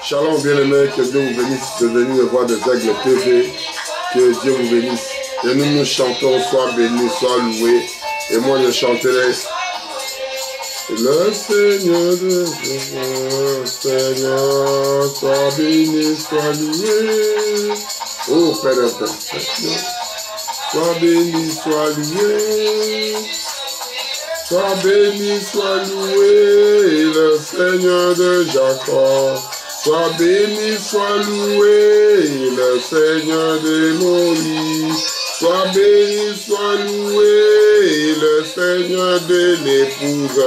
Shalom bien-aimés, que Dieu vous bénisse de venir me voir des Aigles TV. Que Dieu vous bénisse. Et nous chantons, sois béni, sois loué. Et moi je chanterai. Le Seigneur de Dieu, Seigneur, sois béni, sois loué. Oh Père intercession, sois béni, sois loué. Sois béni, sois loué, le Seigneur de Jacob. Sois béni, sois loué, le Seigneur de Moïse. Sois béni, sois loué, le Seigneur de l'épouse,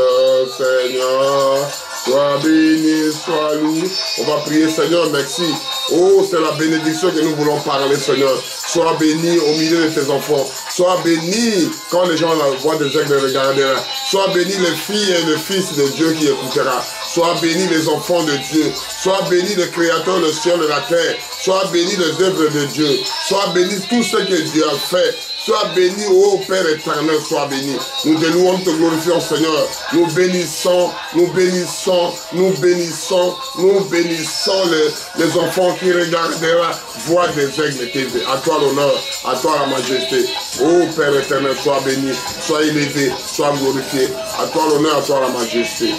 Seigneur. Sois béni, sois loué. On va prier, Seigneur, merci. Oh, c'est la bénédiction que nous voulons parler, Seigneur. Sois béni au milieu de tes enfants. Sois béni quand les gens la voient des aigles regardera. Sois béni les filles et les fils de Dieu qui écoutera. Sois béni les enfants de Dieu. Sois béni le Créateur, le ciel et la terre. Sois béni les œuvres de Dieu. Sois béni tout ce que Dieu a fait. Sois béni, ô Père éternel, sois béni. Nous te louons, te glorifions, Seigneur. Nous bénissons, nous bénissons, nous bénissons, nous bénissons les enfants qui regarderont, voient des aigles TV. À toi l'honneur, à toi la majesté. Ô Père éternel, sois béni, sois élevé, sois glorifié. À toi l'honneur, à toi la majesté.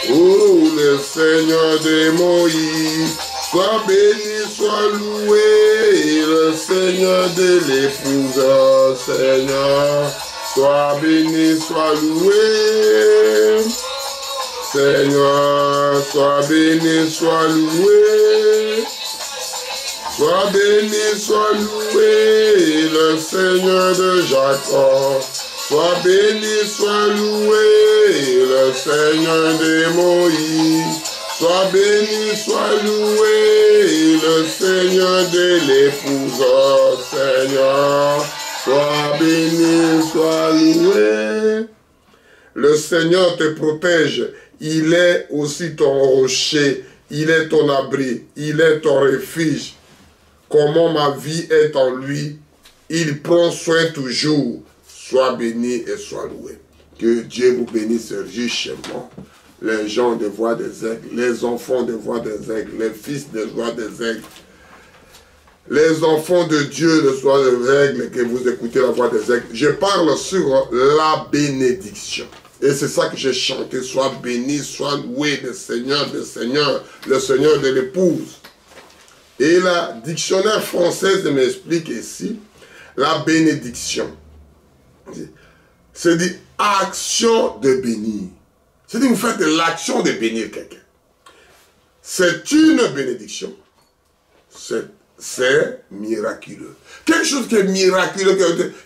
Oh, le Seigneur de Moïse, sois béni, sois loué, le Seigneur de l'épouse, Seigneur, sois béni, sois loué. Seigneur, sois béni, sois loué. Sois béni, sois loué, le Seigneur de Jacob. Sois béni, sois loué, le Seigneur de Moïse. Sois béni, sois loué, le Seigneur de l'épouse, Seigneur. Sois béni, sois loué. Le Seigneur te protège. Il est aussi ton rocher. Il est ton abri. Il est ton refuge. Comment ma vie est en lui. Il prend soin toujours. Sois béni et sois loué. Que Dieu vous bénisse richement. Les gens de voix des aigles, les enfants de voix des aigles, les fils de voix des aigles, les enfants de Dieu de voix des aigles, que vous écoutez la voix des aigles. Je parle sur la bénédiction. Et c'est ça que j'ai chanté. Sois béni, sois loué, le Seigneur, le Seigneur de l'épouse. Et la dictionnaire française m'explique ici la bénédiction. C'est dit action de bénir. C'est-à-dire vous faites l'action de bénir quelqu'un. C'est une bénédiction. C'est miraculeux. Quelque chose qui est miraculeux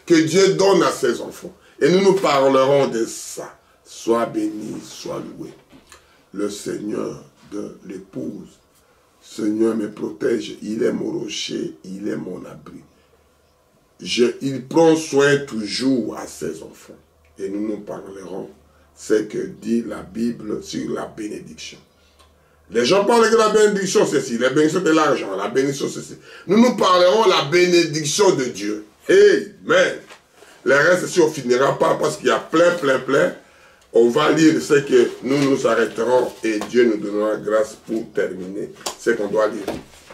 que Dieu donne à ses enfants. Et nous parlerons de ça. Sois béni, sois loué. Le Seigneur de l'épouse. Seigneur me protège. Il est mon rocher. Il est mon abri. Il prend soin toujours à ses enfants. Et nous parlerons ce que dit la Bible sur la bénédiction. Les gens parlent que la bénédiction c'est ci, la bénédiction de l'argent, la bénédiction c'est ci. Nous parlerons de la bénédiction de Dieu. Amen. Le reste, si on ne finira pas parce qu'il y a plein. On va lire ce que nous arrêterons et Dieu nous donnera grâce pour terminer ce qu'on doit lire.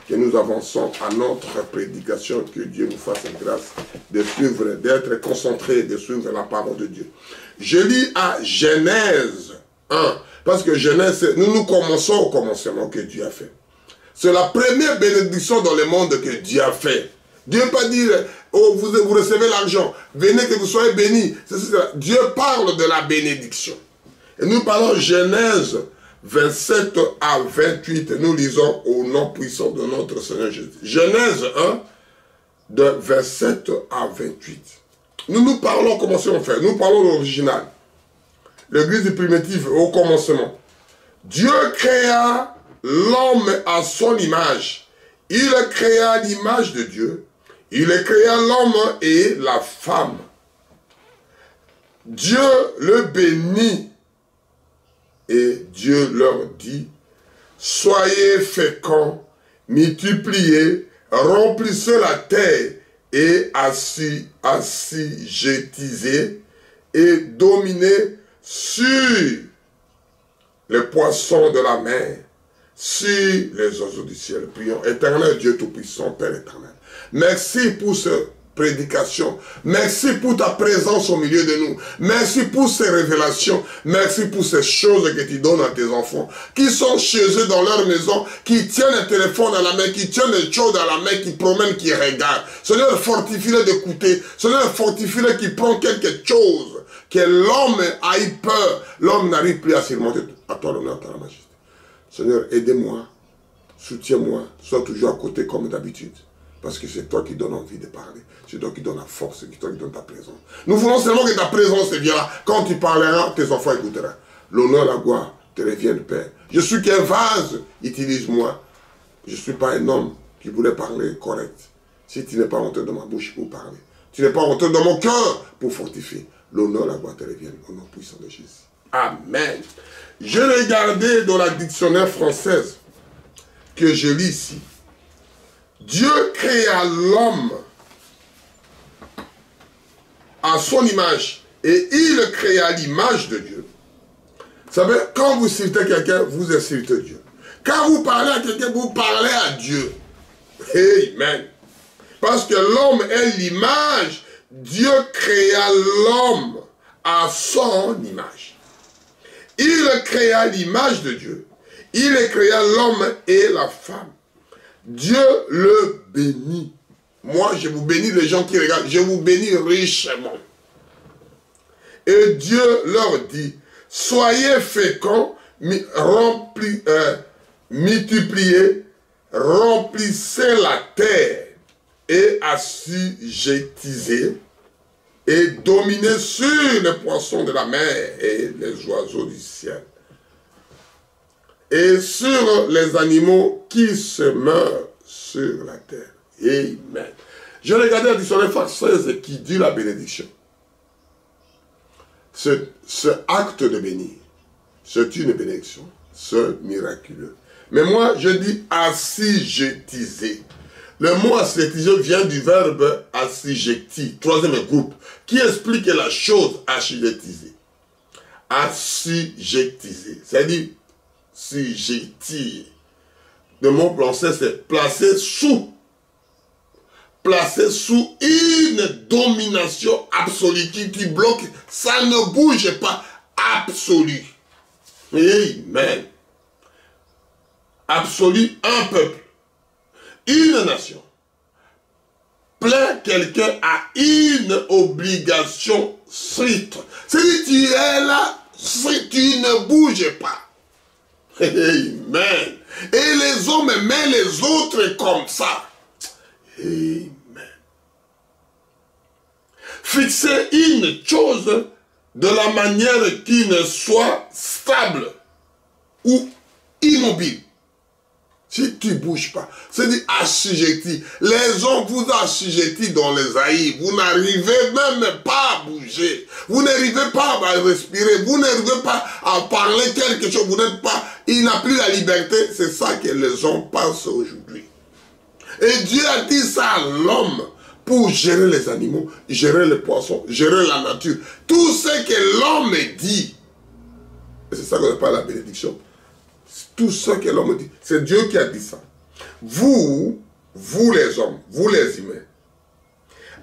Que nous avançons à notre prédication, que Dieu nous fasse grâce de suivre, d'être concentré, de suivre la parole de Dieu. Je lis à Genèse 1, parce que Genèse, nous commençons au commencement que Dieu a fait. C'est la première bénédiction dans le monde que Dieu a fait. Dieu ne pas dire, oh, vous recevez l'argent, venez que vous soyez bénis. Dieu parle de la bénédiction. Et nous parlons Genèse 27 à 28, nous lisons au nom puissant de notre Seigneur Jésus. Genèse 1, de 27 à 28. Nous parlons, comment on fait? Nous parlons de l'original. L'église primitive au commencement. Dieu créa l'homme à son image. Il créa l'image de Dieu. Il créa l'homme et la femme. Dieu le bénit. Et Dieu leur dit, soyez féconds, multipliez, remplissez la terre et assujettisez et dominez sur les poissons de la mer, sur les oiseaux du ciel. Prions. Éternel Dieu Tout-Puissant, Père éternel. Merci pour cette prédication. Merci pour ta présence au milieu de nous. Merci pour ces révélations. Merci pour ces choses que tu donnes à tes enfants, qui sont chez eux dans leur maison, qui tiennent un téléphone dans la main, qui tiennent des choses dans la main, qui promènent, qui regardent. Seigneur, fortifie-les d'écouter. Seigneur, fortifie-les qui prend quelque chose, que l'homme a eu peur. L'homme n'arrive plus à surmonter. À toi l'honneur, à la majesté. Seigneur, aidez-moi, soutiens-moi, sois toujours à côté comme d'habitude. Parce que c'est toi qui donnes envie de parler. C'est toi qui donnes la force, c'est toi qui donnes ta présence. Nous voulons seulement que ta présence vienne là. Quand tu parleras, tes enfants écouteront. L'honneur, la gloire te reviennent, Père. Je suis qu'un vase, utilise-moi. Je ne suis pas un homme qui voulait parler correct. Si tu n'es pas honteux de ma bouche pour parler, tu n'es pas honteux dans mon cœur pour fortifier. L'honneur, la gloire te reviennent au nom puissant de Jésus. Amen. Je regardais dans la dictionnaire française que je lis ici. Dieu créa l'homme à son image et il créa l'image de Dieu. Vous savez, quand vous citez quelqu'un, vous insultez Dieu. Quand vous parlez à quelqu'un, vous parlez à Dieu. Amen. Parce que l'homme est l'image. Dieu créa l'homme à son image. Il créa l'image de Dieu. Il créa l'homme et la femme. Dieu le bénit. Moi, je vous bénis, les gens qui regardent, je vous bénis richement. Et Dieu leur dit, soyez féconds, multipliez, remplissez la terre et assujettisez et dominez sur les poissons de la mer et les oiseaux du ciel et sur les animaux qui se meurent sur la terre. Amen. Je regardais la dictionnaire française qui dit la bénédiction. Ce acte de bénir, c'est une bénédiction, c'est miraculeux. Mais moi, je dis assujettiser. Le mot assujettiser vient du verbe assujetti, troisième groupe, qui explique la chose assujettiser. Assujettiser, c'est-à-dire sujettir. Le mot français, c'est placer sous une domination absolue qui bloque, ça ne bouge pas, absolu. Amen. Absolu, un peuple, une nation. Plein quelqu'un a une obligation stricte. C'est-à-dire tu es là, tu ne bouges pas. Amen. Et les hommes aimaient les autres comme ça. Amen. Fixer une chose de la manière qui ne soit stable ou immobile. Si tu ne bouges pas, c'est-à-dire assujetti. Les hommes vous assujettis dans les haïs. Vous n'arrivez même pas à bouger. Vous n'arrivez pas à respirer. Vous n'arrivez pas à parler quelque chose. Vous n'êtes pas... Il n'a plus la liberté. C'est ça que les hommes pensent aujourd'hui. Et Dieu a dit ça à l'homme pour gérer les animaux, gérer les poissons, gérer la nature. Tout ce que l'homme dit. Et c'est ça qu'on appelle la bénédiction. Tout ce que l'homme dit, c'est Dieu qui a dit ça. Vous les hommes, vous les humains,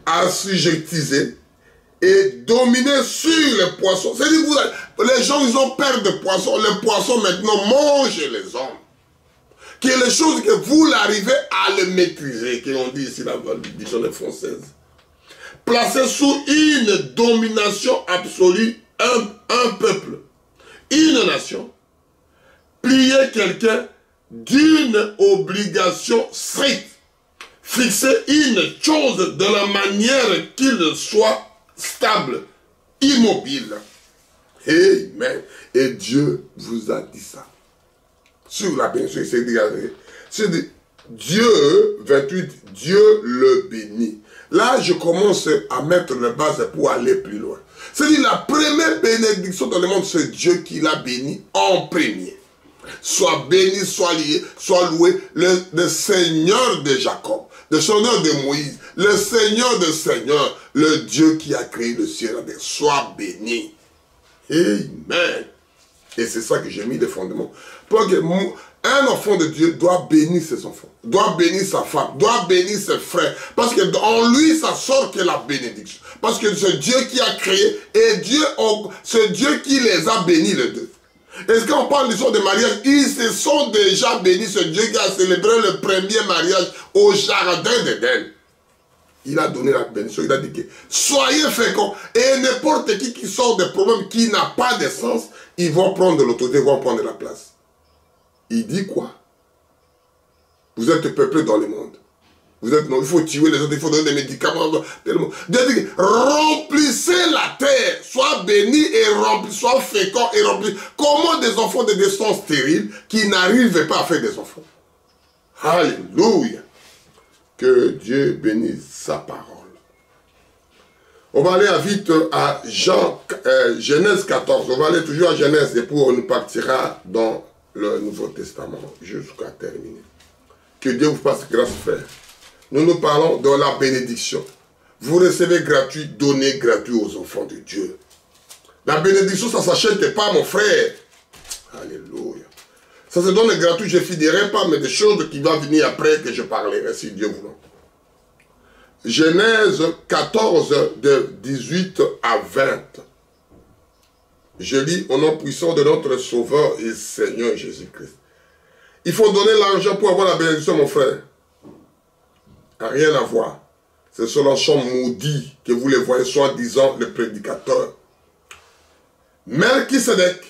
assujettisez et dominez sur les poissons. C'est-à-dire les gens, ils ont peur de poissons. Les poissons maintenant mangent les hommes. Que les choses que vous l'arrivez à les maîtriser, qu'on dit ici dans la dictionnaire française. Placez sous une domination absolue un peuple, une nation. Plier quelqu'un d'une obligation stricte. Fixer une chose de la manière qu'il soit stable, immobile. Amen. Et Dieu vous a dit ça. Sur la bénédiction, c'est dit, Dieu, 28, Dieu le bénit. Là, je commence à mettre les bases pour aller plus loin. C'est-à-dire, la première bénédiction dans le monde, c'est Dieu qui l'a béni en premier. Soit béni, soit lié, soit loué, le Seigneur de Jacob, le Seigneur de Moïse, le Seigneur de Seigneurs, le Dieu qui a créé le ciel et la terre, soit béni. Amen. Et c'est ça que j'ai mis de fondements. Pour que Un enfant de Dieu doit bénir ses enfants, doit bénir sa femme, doit bénir ses frères. Parce qu'en lui, ça sort que la bénédiction. Parce que c'est Dieu qui a créé et c'est Dieu qui les a bénis les deux. Et quand on parle de l'histoire de mariage, ils se sont déjà bénis. C'est Dieu qui a célébré le premier mariage au jardin d'Éden. Il a donné la bénédiction, il a dit que soyez féconds. Et n'importe qui sort des problèmes, qui n'a pas de sens, ils vont prendre de l'autorité, ils vont prendre la place. Il dit quoi? Vous êtes peuplé dans le monde. Vous êtes, non, il faut tuer les autres, il faut donner des médicaments. Dieu dit, remplissez la terre, sois béni et rempli, sois fécond et rempli. Comment des enfants de descendance stériles qui n'arrivent pas à faire des enfants? Alléluia. Que Dieu bénisse sa parole. On va aller vite à Genèse 14. On va aller toujours à Genèse et puis on partira dans le Nouveau Testament jusqu'à terminer. Que Dieu vous fasse grâce, frère. Nous parlons de la bénédiction. Vous recevez gratuit, donnez gratuit aux enfants de Dieu. La bénédiction, ça ne s'achète pas, mon frère. Alléluia. Ça se donne gratuit, je ne finirai pas, mais des choses qui vont venir après que je parlerai, si Dieu voulant. Genèse 14, de 18 à 20. Je lis au nom puissant de notre Sauveur et Seigneur Jésus-Christ. Il faut donner l'argent pour avoir la bénédiction, mon frère. Rien à voir. C'est sur l'enchant maudit que vous les voyez, soi-disant le prédicateur. Melchisedec,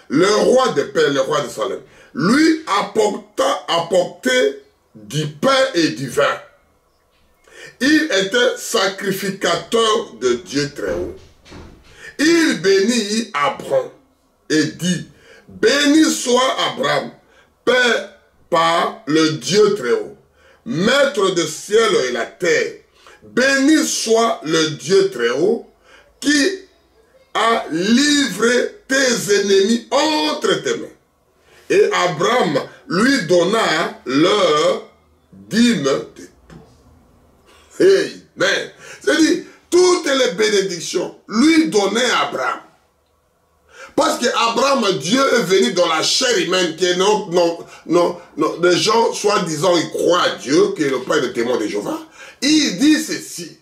le roi de paix, le roi de Salem, lui apportait du pain et du vin. Il était sacrificateur de Dieu très haut. Il bénit Abraham et dit, béni soit Abraham, Père par le Dieu très haut, maître du ciel et la terre. Béni soit le Dieu très haut qui a livré tes ennemis entre tes mains. Et Abraham lui donna leur dîme de tout. Amen. C'est-à-dire, toutes les bénédictions lui donnait Abraham. Parce qu'Abraham, Dieu est venu dans la chair humaine, que les gens, soi-disant, ils croient à Dieu, qui est le Père de témoins de Jéhovah. Il dit ceci,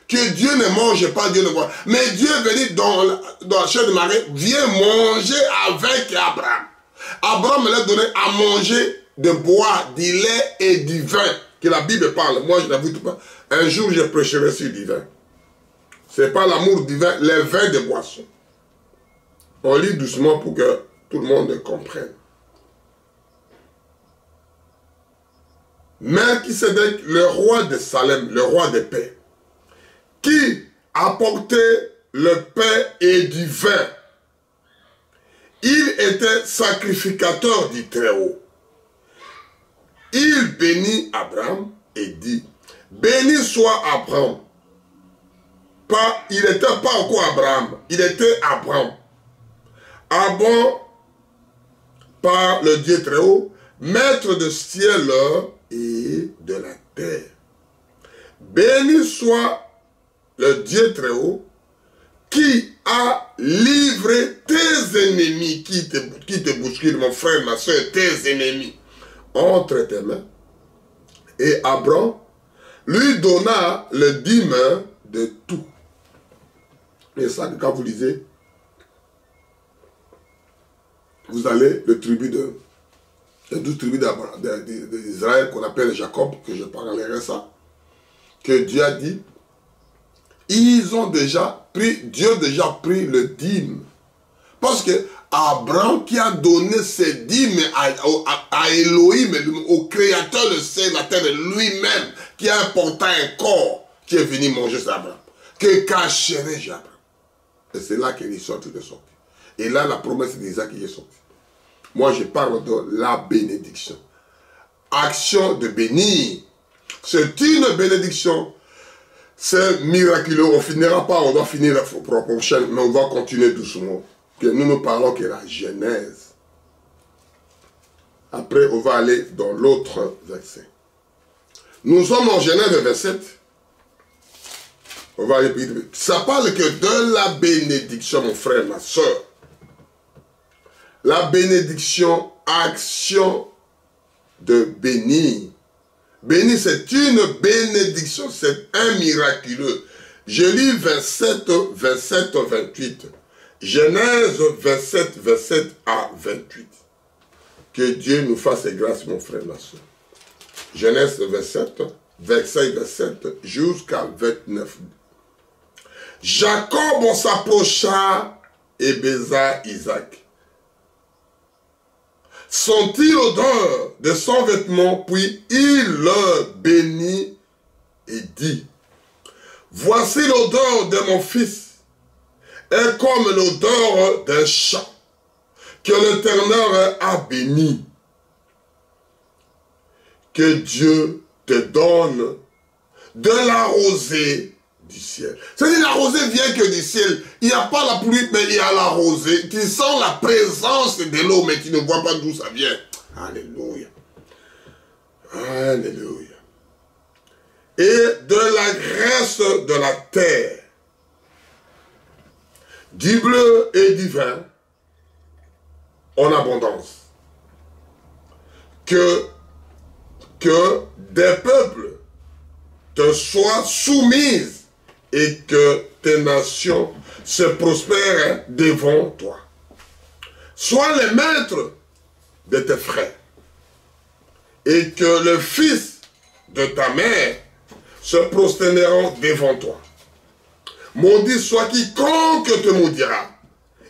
que Dieu ne mange pas, Dieu ne boit. Mais Dieu est venu dans la chair de Marie, vient manger avec Abraham. Abraham l'a donné à manger, de boire, du lait et du vin, que la Bible parle. Moi, je n'avoue pas. Un jour, je prêcherai sur du vin. Ce n'est pas l'amour du vin, le vin de boisson. On lit doucement pour que tout le monde comprenne. Melchisedec, le roi de Salem, le roi de paix, qui apportait le pain et du vin. Il était sacrificateur du Très-Haut. Il bénit Abraham et dit, béni soit Abraham. Il n'était pas encore Abraham, il était Abraham. Abraham, par le Dieu très haut, maître du ciel et de la terre. Béni soit le Dieu très haut, qui a livré tes ennemis, qui te bousculent, mon frère, ma soeur, tes ennemis, entre tes mains. Et Abraham lui donna le dîme de tout. Et ça, quand vous lisez, vous allez le tribu les 12 tribus d'Israël qu'on appelle Jacob, que je parlerai ça, que Dieu a dit, ils ont déjà pris, Dieu a déjà pris le dîme. Parce que Abraham qui a donné ses dîmes à Elohim, au créateur de ciel, la terre, lui-même, qui a apporté un corps, qui est venu manger ça, Abraham. Que cacherai-je Abraham? Et c'est là que l'histoire est sortie. Et là, la promesse d'Isaac est sortie. Moi, je parle de la bénédiction. Action de bénir. C'est une bénédiction. C'est miraculeux. On ne finira pas, on doit finir la prochaine, mais on va continuer doucement. Que nous ne parlons que la Genèse. Après, on va aller dans l'autre verset. Nous sommes en Genèse 27. On va aller plus vite. Ça parle que de la bénédiction, mon frère, ma soeur. La bénédiction, action de bénir. Bénir, c'est une bénédiction, c'est un miraculeux. Je lis 27, 28. Genèse 27, 27 à 28. Que Dieu nous fasse grâce, mon frère, ma soeur. Genèse 27, verset 27 jusqu'à 29. Jacob s'approcha et baisa Isaac. Sentit l'odeur de son vêtement, puis il le bénit et dit, voici l'odeur de mon fils, est comme l'odeur d'un champ que l'Éternel a béni. Que Dieu te donne de la rosée du ciel. C'est-à-dire la rosée vient que du ciel. Il n'y a pas la pluie, mais il y a la rosée qui sent la présence de l'eau, mais tu ne vois pas d'où ça vient. Alléluia. Alléluia. Et de la graisse de la terre, du bleu et du vin, en abondance. Que des peuples te soient soumises et que tes nations se prospèrent devant toi. Sois les maîtres de tes frères et que le fils de ta mère se prosterneront devant toi. Maudit soit quiconque te maudira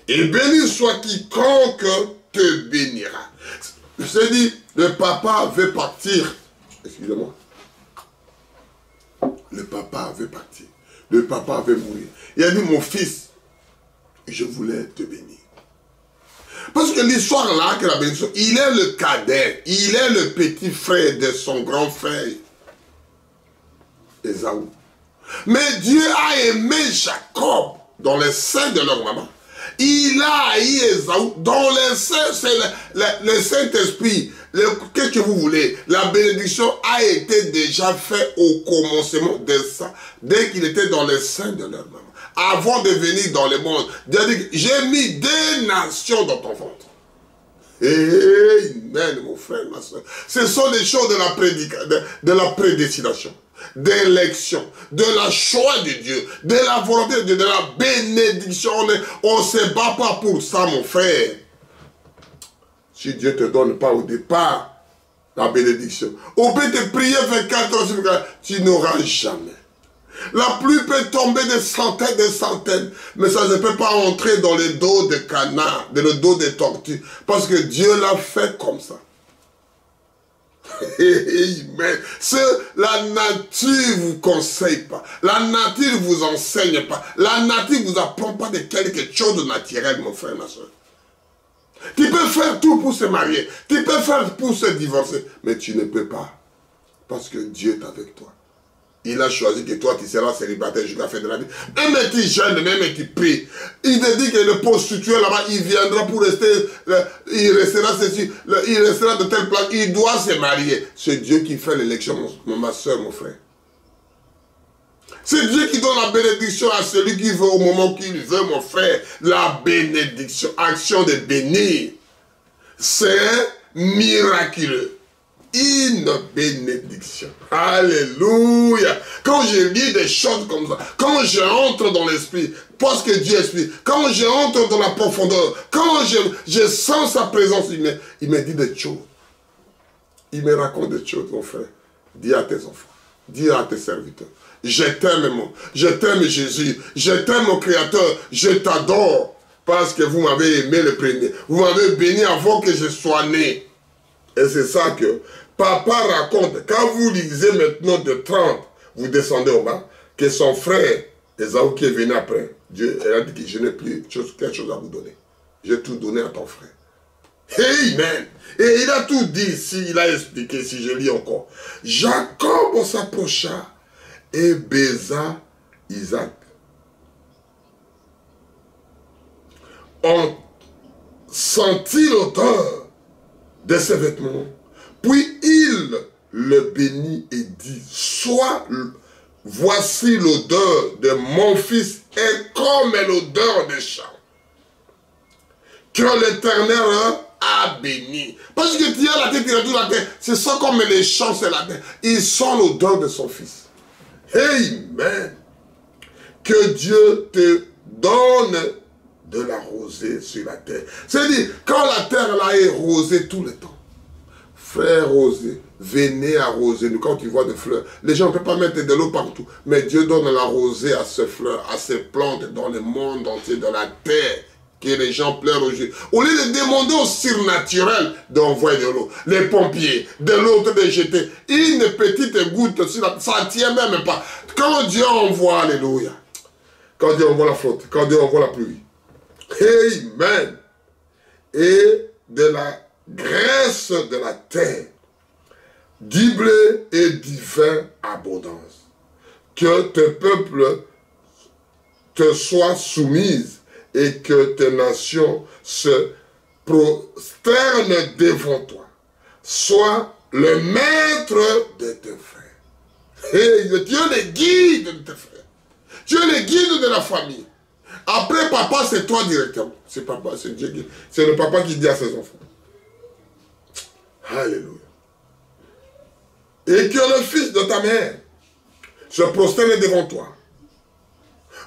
et béni soit quiconque te bénira. Je dis, le papa veut partir. Excusez-moi. Le papa veut partir. Le papa veut mourir. Il a dit, mon fils, je voulais te bénir. Parce que l'histoire là, que la bénédiction, il est le cadet, il est le petit frère de son grand frère, Ésaü. Mais Dieu a aimé Jacob dans les seins de leur maman. Il a haï Ésaü dans les seins, c'est le Saint-Esprit. Qu'est-ce que vous voulez? La bénédiction a été déjà faite au commencement de ça, dès qu'il était dans les seins de leur maman. Avant de venir dans le monde, Dieu a dit, j'ai mis des nations dans ton ventre. Amen, mon frère, ma soeur. Ce sont les choses de la prédestination, d'élection, de la choix de Dieu, de la volonté de Dieu, de la bénédiction. On ne se bat pas pour ça, mon frère. Si Dieu ne te donne pas au départ la bénédiction, on peut te prier 24 heures, tu n'auras jamais. La pluie peut tomber des centaines, mais ça ne peut pas entrer dans le dos de canard, dans le dos des tortues, parce que Dieu l'a fait comme ça. Amen. La nature ne vous conseille pas, la nature ne vous enseigne pas, la nature ne vous apprend pas de quelque chose de naturel, mon frère, ma soeur. Tu peux faire tout pour se marier, tu peux faire pour se divorcer, mais tu ne peux pas, parce que Dieu est avec toi. Il a choisi que toi, tu seras célibataire jusqu'à la fin de la vie. Même tu jeûnes, même tu pries. Il te dit que le prostitué là-bas, il viendra pour rester, il restera ceci, il restera de telle place, il doit se marier. C'est Dieu qui fait l'élection, ma soeur, mon frère. C'est Dieu qui donne la bénédiction à celui qui veut au moment qu'il veut, mon frère. La bénédiction, action de bénir. C'est miraculeux. Une bénédiction. Alléluia. Quand je lis des choses comme ça, quand j'entre dans l'esprit, parce que Dieu est esprit, quand j'entre dans la profondeur, quand je sens sa présence, il me dit des choses. Il me raconte des choses, mon frère. Dis à tes enfants, dis à tes serviteurs. Je t'aime Jésus, je t'aime mon Créateur, je t'adore, parce que vous m'avez aimé le premier. Vous m'avez béni avant que je sois né. Et c'est ça que papa raconte. Quand vous lisez maintenant de 30, vous descendez au bas, que son frère, Ésaü qui est venu après, Dieu a dit que je n'ai plus quelque chose à vous donner. J'ai tout donné à ton frère. Amen. Et il a tout dit ici, il a expliqué, si je lis encore. Jacob s'approcha et baisa Isaac. On sentit l'odeur de ses vêtements, puis il le bénit et dit, voici l'odeur de mon fils est comme l'odeur des champs que l'Éternel a béni. Parce que Dieu a la tête, il a tout la terre. C'est ça comme les champs, c'est la terre. Il sent l'odeur de son fils. Amen. Que Dieu te donne de la rosée sur la terre. C'est-à-dire, quand la terre là est rosée tout le temps, frère rosé, venez arroser. Quand tu vois des fleurs, les gens ne peuvent pas mettre de l'eau partout, mais Dieu donne la rosée à ces fleurs, à ces plantes dans le monde entier, dans la terre, que les gens pleurent aujourd'hui. Au lieu de demander au surnaturel d'envoyer de l'eau, les pompiers, de l'eau de jeter, une petite goutte, ça ne tient même pas. Quand Dieu envoie, alléluia, quand Dieu envoie la flotte, quand Dieu envoie la pluie, amen, et de la graisse de la terre, du blé et du vin abondance, que tes peuples te soient soumises et que tes nations se prosternent devant toi. Sois le maître de tes frères. Et Dieu les guide de tes frères. Dieu les guide de la famille. Après papa, c'est toi directement. C'est papa, c'est Dieu qui... C'est le papa qui dit à ses enfants. Alléluia. Et que le fils de ta mère se prosterne devant toi.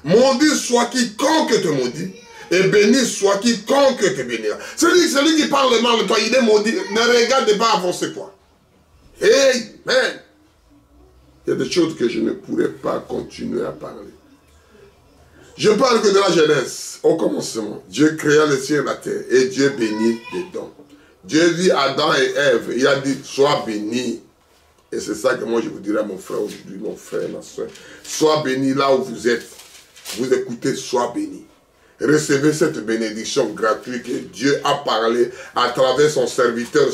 Maudit soit quiconque te maudit, et béni soit quiconque te bénira. Celui qui parle mal de toi, il est maudit. Ne regarde pas avancer toi. Amen. Il y a des choses que je ne pourrais pas continuer à parler. Je parle que de la Genèse. Au commencement, Dieu créa le ciel et la terre, et Dieu bénit dedans. Dieu dit à Adam et Ève, il a dit, sois béni. Et c'est ça que moi je vous dirais à mon frère aujourd'hui, mon frère, ma soeur. Sois béni là où vous êtes. Vous écoutez, sois béni. Recevez cette bénédiction gratuite que Dieu a parlé à travers son serviteur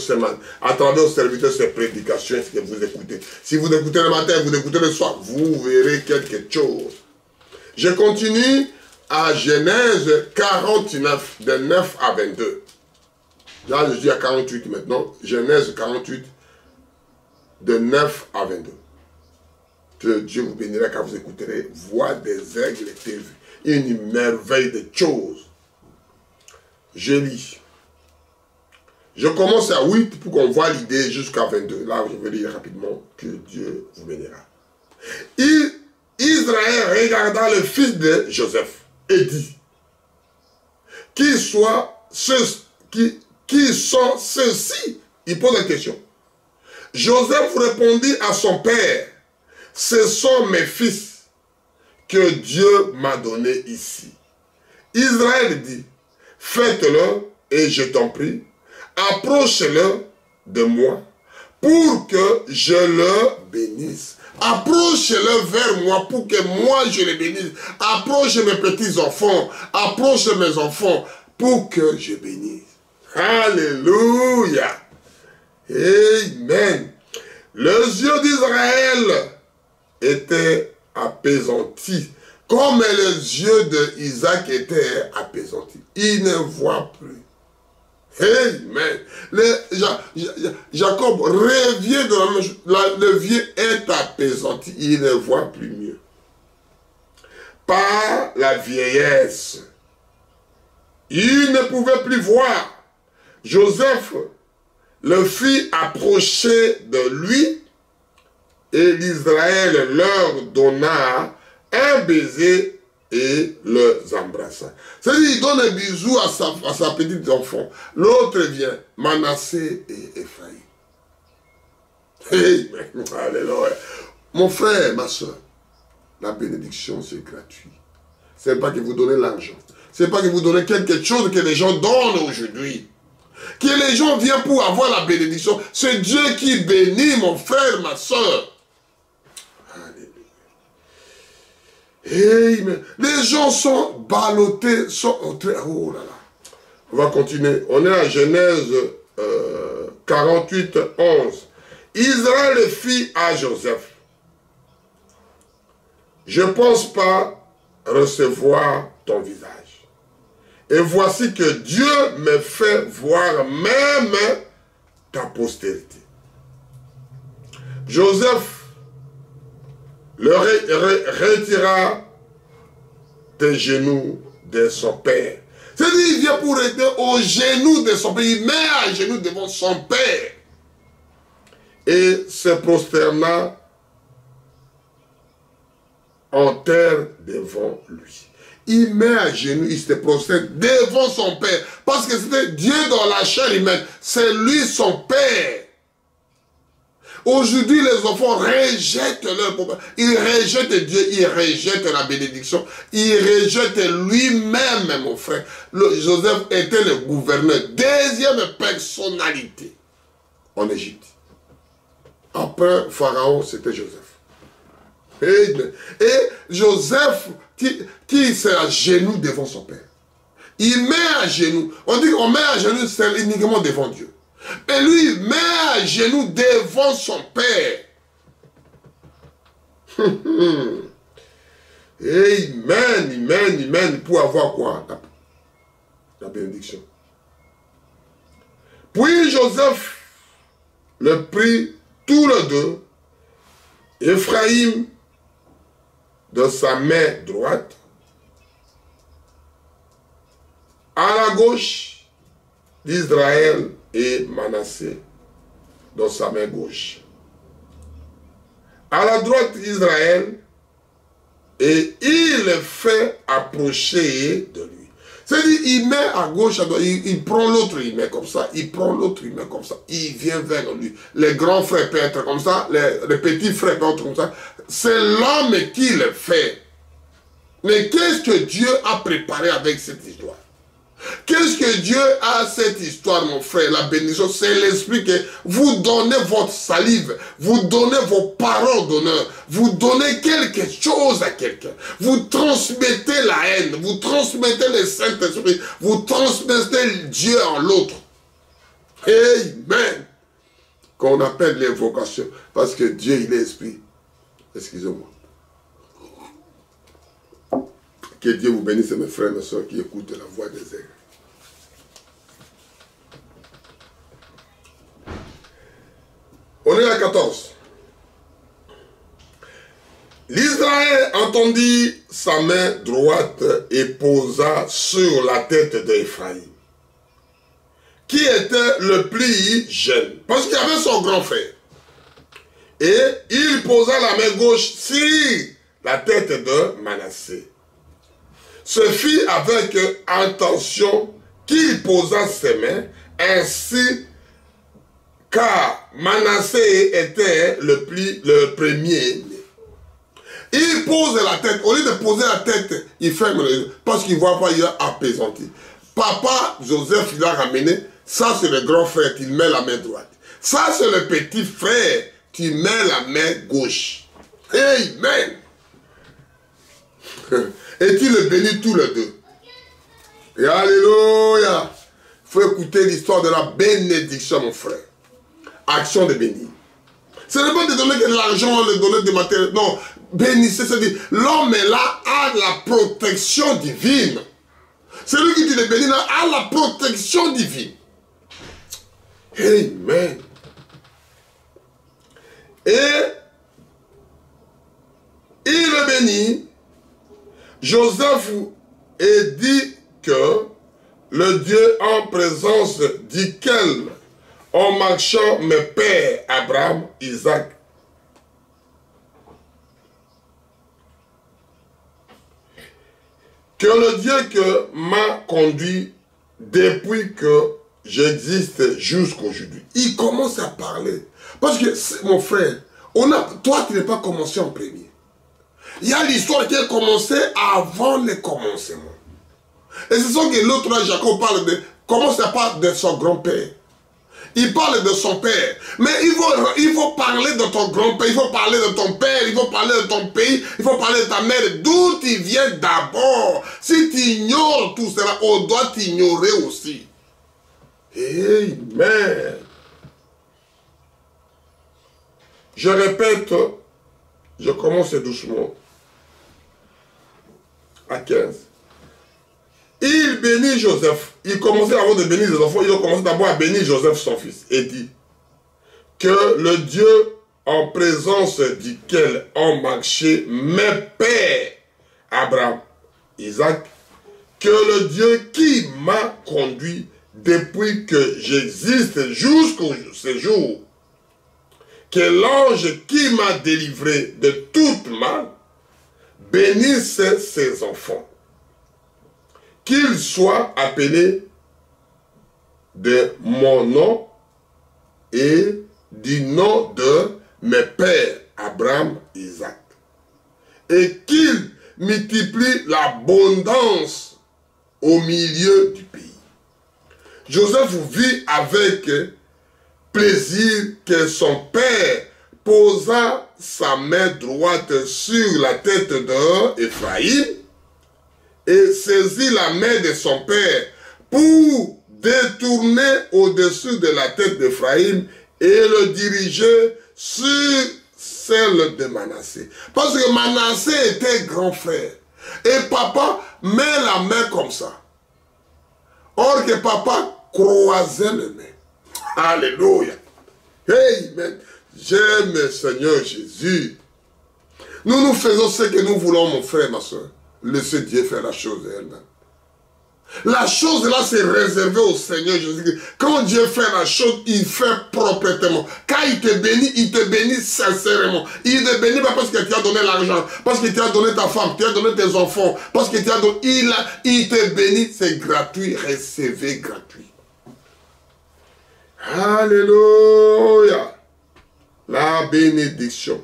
à travers son serviteur ses prédications que vous écoutez. Si vous écoutez le matin, vous écoutez le soir, vous verrez quelque chose. Je continue à Genèse 49, de 9 à 22. Là, je dis à 48 maintenant. Genèse 48, de 9 à 22. Que Dieu vous bénira quand vous écouterez voix des aigles TV. Une merveille de choses. Je lis. Je commence à 8 pour qu'on voit l'idée jusqu'à 22. Là, je vais lire rapidement que Dieu vous bénira. Israël regarda le fils de Joseph et dit, qui sont ceux-ci? Il pose la question. Joseph répondit à son père, ce sont mes fils que Dieu m'a donnés ici. Israël dit, faites-le et je t'en prie, approche-le de moi pour que je le bénisse. Approche-le vers moi pour que moi je le bénisse. Approche mes petits-enfants, approche mes enfants pour que je bénisse. Alléluia. Amen. Les yeux d'Israël étaient apaisantis, comme les yeux d'Isaac étaient apaisantis. Il ne voit plus. Amen. Jacob revient de la même chose. Le vieux est apaisanti. Il ne voit plus mieux. Par la vieillesse, il ne pouvait plus voir. Joseph le fit approcher de lui et l'Israël leur donna un baiser et les embrassa. C'est-à-dire, il donne un bisou à sa petite enfant. L'autre vient, Manassé et Ephraïm. Hey, alléluia. Mon frère, ma soeur, la bénédiction, c'est gratuit. Ce n'est pas que vous donnez l'argent. Ce n'est pas que vous donnez quelque chose que les gens donnent aujourd'hui. Que les gens viennent pour avoir la bénédiction. C'est Dieu qui bénit, mon frère, ma soeur. Amen. Les gens sont ballottés, oh là là. On va continuer. On est à Genèse 48, 11. Israël fit à Joseph, je ne pense pas recevoir ton visage. Et voici que Dieu me fait voir même ta postérité. Joseph le retira des genoux de son père. C'est-à-dire, il vient pour être au genou de son père. Il met à genoux devant son père. Et se prosterna en terre devant lui. Il met à genoux, il se prosterne devant son père. Parce que c'était Dieu dans la chair humaine. C'est lui son père. Aujourd'hui, les enfants rejettent leur papa. Ils rejettent Dieu, ils rejettent la bénédiction. Ils rejettent lui-même, mon frère. Joseph était le gouverneur. Deuxième personnalité en Égypte. Après Pharaon, c'était Joseph. Et Joseph, qui s'est à genoux devant son père. Il met à genoux. On dit qu'on met à genoux, c'est uniquement devant Dieu. Mais lui, il met à genoux devant son père. Amen, pour avoir quoi? La bénédiction. Puis Joseph le prit tous les deux, Ephraïm de sa main droite, à la gauche d'Israël et Manassé dans sa main gauche. À la droite d'Israël, et il le fait approcher de lui. C'est-à-dire, il met à gauche, à droite, il prend l'autre, il met comme ça, il prend l'autre, il met comme ça, il vient vers lui. Les grands frères peuvent être comme ça, les petits frères peuvent être comme ça. C'est l'homme qui le fait. Mais qu'est-ce que Dieu a préparé avec cette histoire? Qu'est-ce que Dieu a cette histoire, mon frère? La bénédiction, c'est l'esprit que vous donnez votre salive, vous donnez vos paroles d'honneur, vous donnez quelque chose à quelqu'un, vous transmettez la haine, vous transmettez le Saint-Esprit, vous transmettez Dieu en l'autre. Amen. Qu'on appelle l'invocation, parce que Dieu, il est esprit. Excusez-moi. Que Dieu vous bénisse, mes frères et mes soeurs qui écoutent la voix des aigles. On est à 14. L'Israël entendit sa main droite et posa sur la tête d'Ephraïm, qui était le plus jeune, parce qu'il avait son grand frère. Et il posa la main gauche sur la tête de Manassé. Ce fut avec intention qu'il posa ses mains, ainsi car Manassé était le premier. Il pose la tête, au lieu de poser la tête, il ferme les yeux, parce qu'il ne voit pas, il a apaisanti. Papa Joseph, il a ramené, ça c'est le grand frère qui met la main droite. Ça c'est le petit frère qui met la main gauche. Amen. Et tu le bénis tous les deux. Et alléluia. Il faut écouter l'histoire de la bénédiction, mon frère. Action de bénir. Ce n'est pas de donner de l'argent, de donner des matériels. Non, bénissez, c'est-à-dire, l'homme est là à la protection divine. Celui qui dit de bénir là a la protection divine. Amen. Et il le bénit. Joseph est dit que le Dieu en présence duquel en marchant mes pères Abraham, Isaac, que le Dieu que m'a conduit depuis que j'existe jusqu'aujourd'hui. Il commence à parler. Parce que, mon frère, toi tu n'es pas commencé en premier. Il y a l'histoire qui a commencé avant le commencement. Et c'est ça que l'autre là, Jacob parle de, commence à parler de son grand-père. Il parle de son père. Mais il faut parler de ton grand-père, il faut parler de ton père, il faut parler de ton pays, il faut parler de ta mère, d'où tu viens d'abord. Si tu ignores tout cela, on doit t'ignorer aussi. Amen. Je répète, je commence doucement. À 15. Il bénit Joseph. Il commençait avant de bénir les enfants. Il a commencé d'abord à bénir Joseph, son fils. Et dit que le Dieu en présence duquel ont marché mes pères, Abraham, Isaac, que le Dieu qui m'a conduit depuis que j'existe jusqu'au jour, que l'ange qui m'a délivré de toute mal, bénisse ses enfants, qu'ils soient appelés de mon nom et du nom de mes pères, Abraham, Isaac, et qu'ils multiplient l'abondance au milieu du pays. Joseph vit avec plaisir que son père posa sa main droite sur la tête d'Éphraïm et saisit la main de son père pour détourner au-dessus de la tête d'Éphraïm et le diriger sur celle de Manassé. Parce que Manassé était grand frère. Et papa met la main comme ça. Or que papa croisait les mains. Alléluia. Amen. J'aime le Seigneur Jésus. Nous faisons ce que nous voulons, mon frère, ma soeur. Laissez Dieu faire la chose elle-même. La chose là, c'est réservé au Seigneur Jésus. Quand Dieu fait la chose, il fait proprement. Quand il te bénit sincèrement. Il ne bénit pas parce que tu as donné l'argent, parce que tu as donné ta femme, tu as donné tes enfants, parce que tu as donné... Il te bénit, c'est gratuit, recevez gratuit. Alléluia. La bénédiction.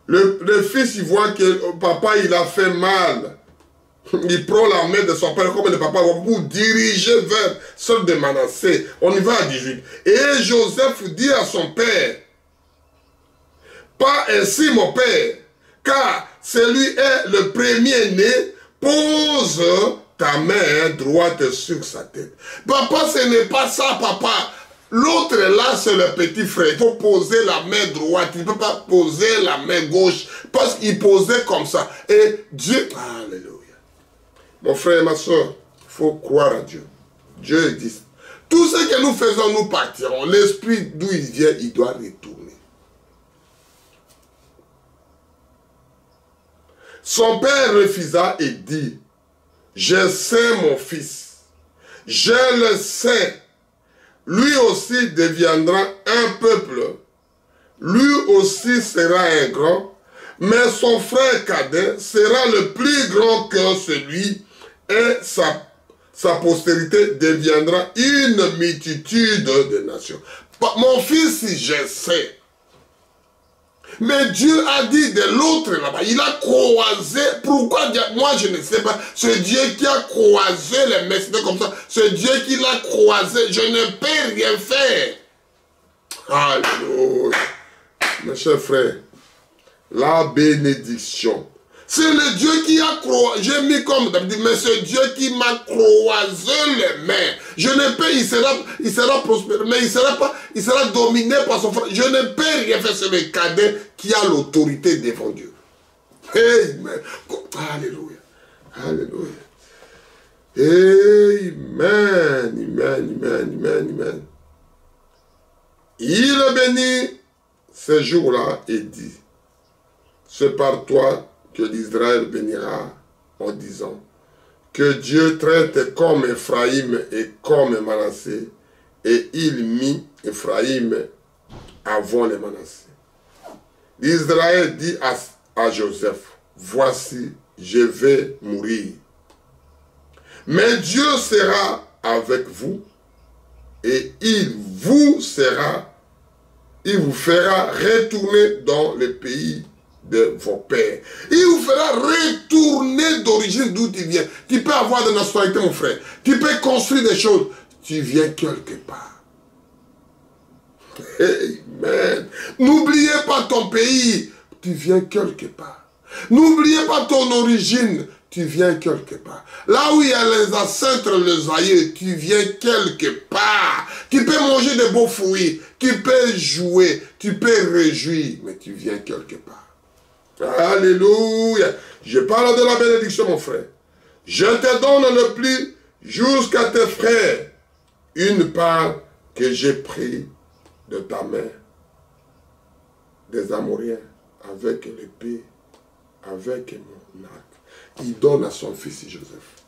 Le fils, il voit que papa, il a fait mal. Il prend la main de son père comme le papa pour diriger vers celle de Manassé. On y va à 18. Et Joseph dit à son père, pas ainsi mon père, car celui est le premier-né, pose ta main droite sur sa tête. Papa, ce n'est pas ça, papa. L'autre là, c'est le petit frère. Il faut poser la main droite. Il ne peut pas poser la main gauche. Parce qu'il posait comme ça. Et Dieu... Alléluia. Mon frère et ma soeur, il faut croire à Dieu. Dieu existe. Tout ce que nous faisons, nous partirons. L'esprit d'où il vient, il doit retourner. Son père refusa et dit, je sais mon fils, je le sais. Lui aussi deviendra un peuple, lui aussi sera un grand, mais son frère cadet sera le plus grand que celui et sa postérité deviendra une multitude de nations. Mon fils, je sais. Mais Dieu a dit de l'autre là-bas, il a croisé. Pourquoi moi je ne sais pas. C'est Dieu qui a croisé les messieurs comme ça. C'est Dieu qui l'a croisé. Je ne peux rien faire. Alléluia. Mes chers frères, la bénédiction. C'est le Dieu qui a croisé. J'ai mis comme d'habitude, mais c'est Dieu qui m'a croisé les mains. Je ne peux, il sera prospère, mais il sera dominé par son frère. Je ne peux rien faire, c'est le cadet qui a l'autorité devant Dieu. Amen. Alléluia. Alléluia. Amen. Amen. Amen. Amen. Amen. Il bénit ce jour-là et dit, c'est par toi que l'Israël bénira en disant que Dieu traite comme Ephraïm et comme Manassé, et il mit Ephraïm avant les Manassé. Israël dit à Joseph, voici, je vais mourir. Mais Dieu sera avec vous et il vous fera retourner dans le pays de vos pères. Il vous fera retourner d'origine d'où tu viens. Tu peux avoir de nationalité, mon frère. Tu peux construire des choses. Tu viens quelque part. Amen. N'oubliez pas ton pays. Tu viens quelque part. N'oubliez pas ton origine. Tu viens quelque part. Là où il y a les ancêtres, les aïeux, tu viens quelque part. Tu peux manger de beaux fruits. Tu peux jouer. Tu peux réjouir. Mais tu viens quelque part. Alléluia. Je parle de la bénédiction, mon frère. Je te donne le plus jusqu'à tes frères une part que j'ai pris de ta main des Amoriens avec l'épée, avec mon arc. Il donne à son fils Joseph.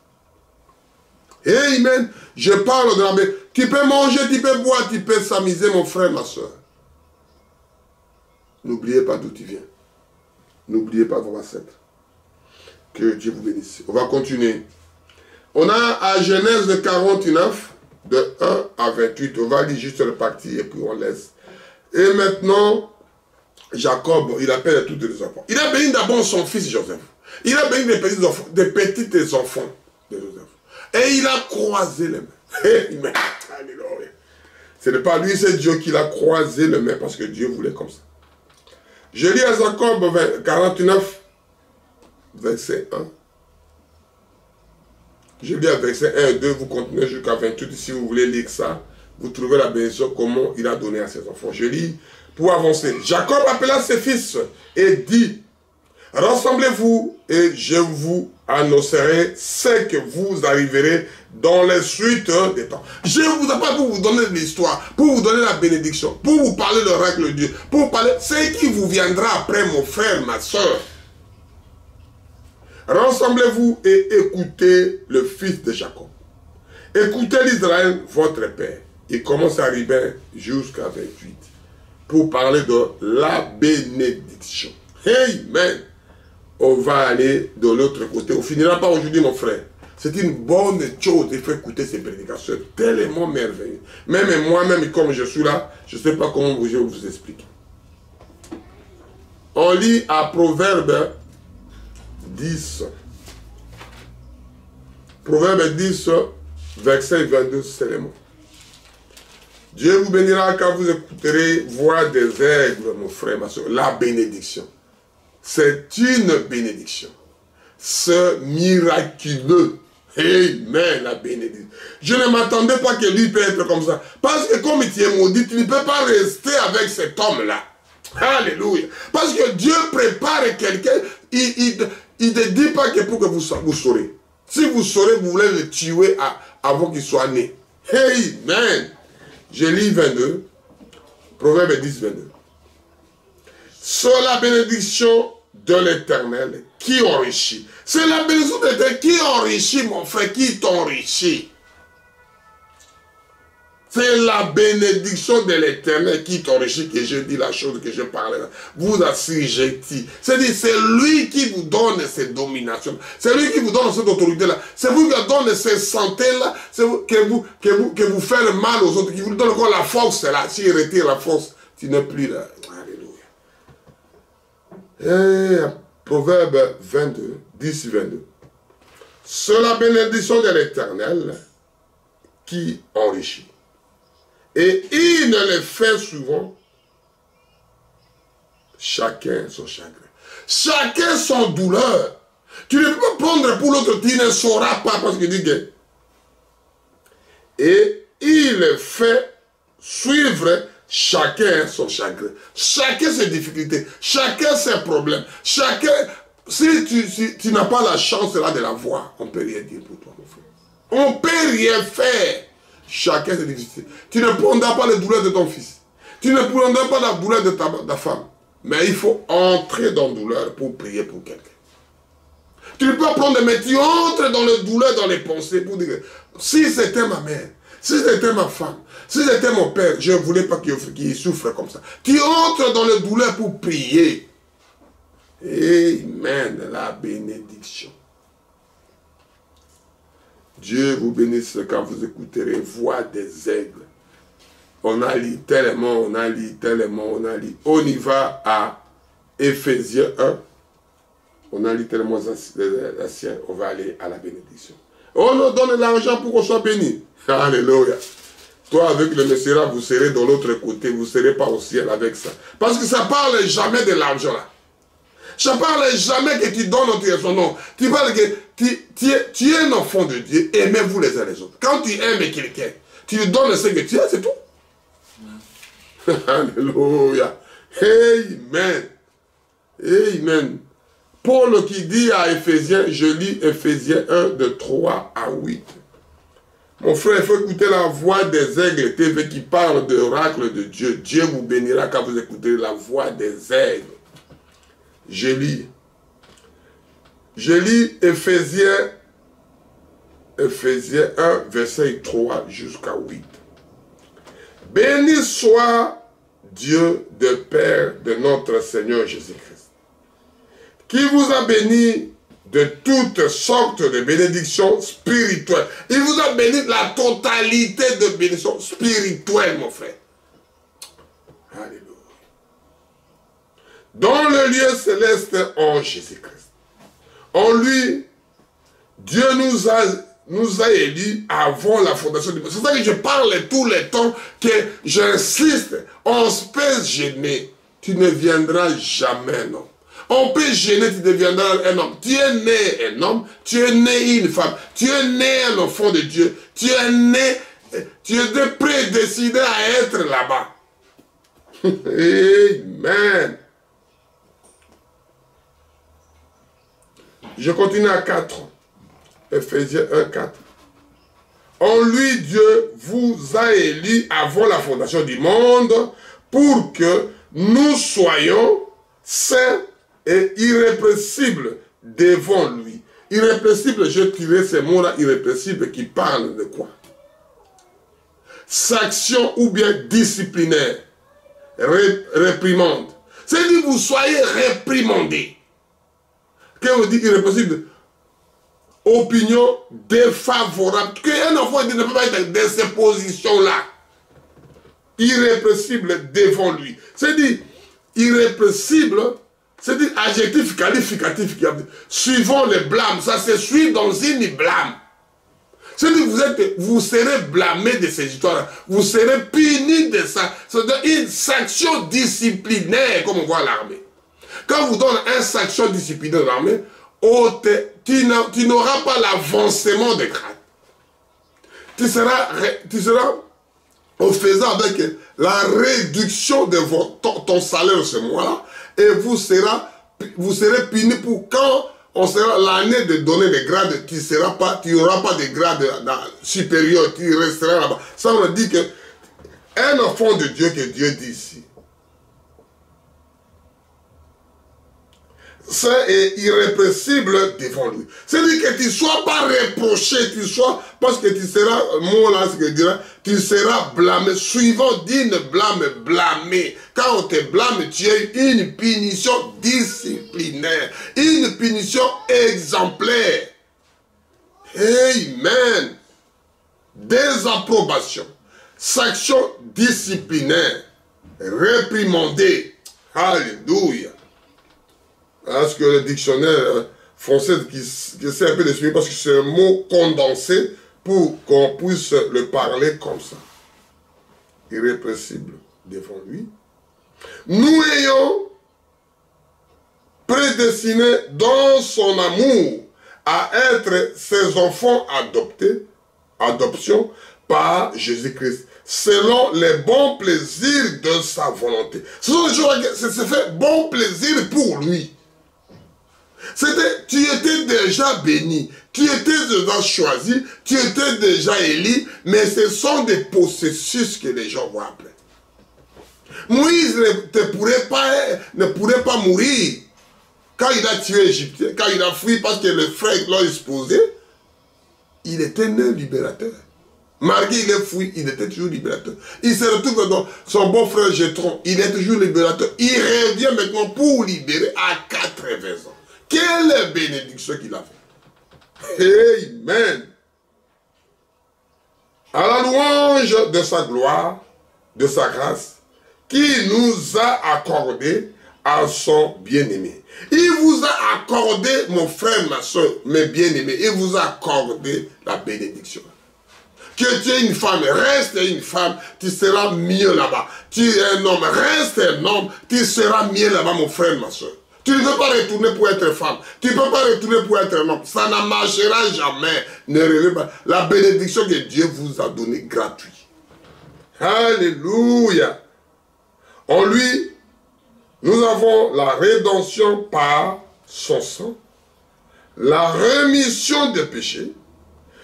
Amen. Je parle de la bénédiction. Tu peux manger, tu peux boire, tu peux s'amuser, mon frère, ma soeur. N'oubliez pas d'où tu viens. N'oubliez pas vos ancêtres. Que Dieu vous bénisse. On va continuer. On a à Genèse 49, de 1 à 28. On va lire juste le parti et puis on laisse. Et maintenant, Jacob, il appelle tous les enfants. Il a béni d'abord son fils Joseph. Il a béni des petits enfants de Joseph. Et il a croisé les mains. Alléluia. Ce n'est pas lui, c'est Dieu qui a croisé les mains parce que Dieu voulait comme ça. Je lis à Jacob 49, verset 1. Je lis à verset 1 et 2, vous continuez jusqu'à 28. Si vous voulez lire ça, vous trouvez la bénédiction, comment il a donné à ses enfants. Je lis pour avancer. Jacob appela ses fils et dit, rassemblez-vous et je vous annoncerai ce que vous arriverez dans les suites des temps. Je vous appelle pour vous donner l'histoire, pour vous donner la bénédiction, pour vous parler de l'oracle de Dieu, pour vous parler ce qui vous viendra après, mon frère, ma soeur. Rassemblez-vous et écoutez le fils de Jacob. Écoutez l'Israël, votre père. Il commence à arriver jusqu'à 28 pour parler de la bénédiction. Amen. On va aller de l'autre côté. On ne finira pas aujourd'hui, mon frère. C'est une bonne chose. Il faut écouter ces prédications tellement merveilleuses. Même moi-même, comme je suis là, je ne sais pas comment je vais vous expliquer. On lit à Proverbe 10. Proverbe 10, verset 22 seulement. Dieu vous bénira quand vous écouterez voix des aigles, mon frère, ma soeur. La bénédiction. C'est une bénédiction. C'est miraculeux. Amen, la bénédiction. Je ne m'attendais pas que lui puisse être comme ça. Parce que comme tu es maudit, tu ne peux pas rester avec cet homme-là. Alléluia. Parce que Dieu prépare quelqu'un, il ne te dit pas que pour que vous saurez. Si vous saurez, vous voulez le tuer avant qu'il soit né. Amen. Je lis 22. Proverbe 10, 22. C'est la bénédiction de l'Éternel qui enrichit. C'est la bénédiction de l'Éternel qui enrichit, mon frère, qui t'enrichit. C'est la bénédiction de l'Éternel qui t'enrichit, que je dis la chose que je parlais. Vous assujettis. C'est-à-dire, c'est lui qui vous donne cette domination. C'est lui qui vous donne cette autorité-là. C'est vous qui vous donne cette santé-là. C'est vous que vous faites mal aux autres, qui vous donne encore la force là. Si il retire la force, tu n'es plus là. Alléluia. Et Proverbe 22, 10, 22. C'est la bénédiction de l'Éternel qui enrichit. Et il ne le fait souvent. Chacun son chagrin. Chacun son douleur. Tu ne peux pas prendre pour l'autre, tu ne sauras pas parce qu'il dit que. Et il fait suivre chacun son chagrin. Chacun ses difficultés. Chacun ses problèmes. Chacun. Si tu n'as pas la chance là de la voir, on ne peut rien dire pour toi, mon frère. On ne peut rien faire. Chacun ses difficultés. Tu ne prendras pas les douleurs de ton fils. Tu ne prendras pas la douleur de ta femme. Mais il faut entrer dans la douleur pour prier pour quelqu'un. Tu ne peux pas prendre, mais tu entres dans la douleur, dans les pensées pour dire, si c'était ma mère, si c'était ma femme, si c'était mon père, je ne voulais pas qu'il souffre comme ça. Tu entres dans la douleur pour prier. Amen, la bénédiction. Dieu vous bénisse quand vous écouterez voix des aigles. On a lu tellement, on a lu tellement, on a lu. On y va à Éphésiens 1. On a lu tellement l'ancien, on va aller à la bénédiction. On nous donne l'argent pour qu'on soit béni. Alléluia. Toi, avec le Messie, vous serez de l'autre côté, vous ne serez pas au ciel avec ça. Parce que ça ne parle jamais de l'argent là. Ça ne parle jamais que tu donnes son nom. Tu parles que tu es un enfant de Dieu, aimez-vous les uns les autres. Quand tu aimes quelqu'un, tu lui donnes ce que tu as, c'est tout. Alléluia. Amen. Amen. Paul qui dit à Éphésiens, je lis Éphésiens 1 de 3 à 8. Mon frère, il faut écouter la voix des aigles TV qui parle de l'oracle de Dieu. Dieu vous bénira quand vous écoutez la voix des aigles. Je lis Éphésiens Ephésiens 1, verset 3 jusqu'à 8. Béni soit Dieu, de Père de notre Seigneur Jésus-Christ, qui vous a béni de toutes sortes de bénédictions spirituelles. Il vous a béni de la totalité de bénédictions spirituelles, mon frère. Alléluia. Dans le lieu céleste en Jésus-Christ. En lui, Dieu nous a élus avant la fondation du monde. C'est ça que je parle tout le temps, que j'insiste, on se peut gêner. Tu ne viendras jamais, non. On peut gêner, tu deviendras un homme. Tu es né un homme, tu es né une femme, tu es né un enfant de Dieu, tu es né, tu es prédestiné à être là-bas. Amen. Je continue à 4. Ephésiens 1, 4. En lui, Dieu vous a élus avant la fondation du monde pour que nous soyons saints et irrépressibles devant lui. Irrépressible, j'ai tiré ces mots-là, irrépressible, qui parlent de quoi? Sanction ou bien disciplinaire, réprimande. C'est-à-dire que vous soyez réprimandés. Qu'est-ce que vous dites irrépressible? Opinion défavorable. Qu'un enfant ne peut pas être dans ces positions-là. Irrépressible devant lui. C'est-à-dire, irrépressible, c'est-à-dire adjectif qualificatif. Suivant le blâme, ça se suit dans une blâme. C'est-à-dire, vous serez blâmé de ces histoires-là. Vous serez puni de ça. C'est une sanction disciplinaire, comme on voit à l'armée. Quand vous donnez une sanction disciplinaire à l'armée, tu n'auras pas l'avancement de grade. Tu seras en faisant avec la réduction de ton salaire ce mois-là, et vous serez puni pour quand on sera l'année de donner les grades, tu n'auras pas de grade supérieur, tu resteras là-bas. Ça on dit que un enfant de Dieu, que Dieu dit ici, saint et irrépressible devant lui. C'est-à-dire que tu ne sois pas reproché, parce que tu seras, moi là, ce que je dirais, tu seras blâmé, suivant d'une blâme blâmé. Quand on te blâme, tu as une punition disciplinaire, une punition exemplaire. Amen. Désapprobation, sanction disciplinaire, réprimandée. Alléluia. Parce que le dictionnaire français qui essaie un peu d'expliquer, parce que c'est un mot condensé pour qu'on puisse le parler comme ça. Irrépressible devant lui. Nous ayons prédestiné dans son amour à être ses enfants adoption par Jésus-Christ, selon les bons plaisirs de sa volonté. Ce sont des choses qui se fait bon plaisir pour lui. Tu étais déjà béni, tu étais déjà choisi, tu étais déjà élu, mais ce sont des processus que les gens voient après. Moïse ne pourrait pas mourir quand il a tué l'Égyptien, quand il a fui parce que les frères l'ont exposé. Il était né libérateur. Malgré il est fui, il était toujours libérateur. Il se retrouve dans son bon frère Jéthron, il est toujours libérateur. Il revient maintenant pour libérer à 80 ans. Quelle bénédiction qu'il a fait. Amen. À la louange de sa gloire, de sa grâce, qui nous a accordé à son bien-aimé. Il vous a accordé, mon frère, ma soeur, mes bien-aimés, il vous a accordé la bénédiction. Que tu es une femme, reste une femme, tu seras mieux là-bas. Tu es un homme, reste un homme, tu seras mieux là-bas, mon frère, ma soeur. Tu ne peux pas retourner pour être femme. Tu ne peux pas retourner pour être un homme. Ça ne marchera jamais. Ne rêvez pas. La bénédiction que Dieu vous a donnée gratuite. Alléluia. En lui, nous avons la rédemption par son sang, la rémission des péchés,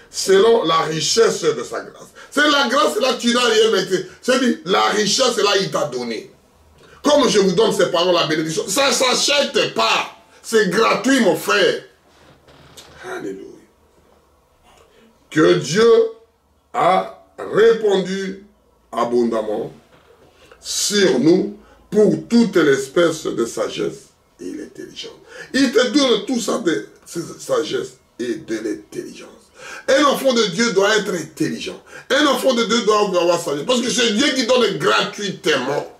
selon la richesse de sa grâce. C'est la grâce là, tu n'as rien mettre. C'est-à-dire, la richesse là, il t'a donné. Comme je vous donne ces paroles, la bénédiction, ça ne s'achète pas. C'est gratuit, mon frère. Alléluia. que Dieu a répandu abondamment sur nous pour toute l'espèce de sagesse et l'intelligence. Il te donne tout ça de sagesse et de l'intelligence. Un enfant de Dieu doit être intelligent. Un enfant de Dieu doit avoir sagesse. Parce que c'est Dieu qui donne gratuitement.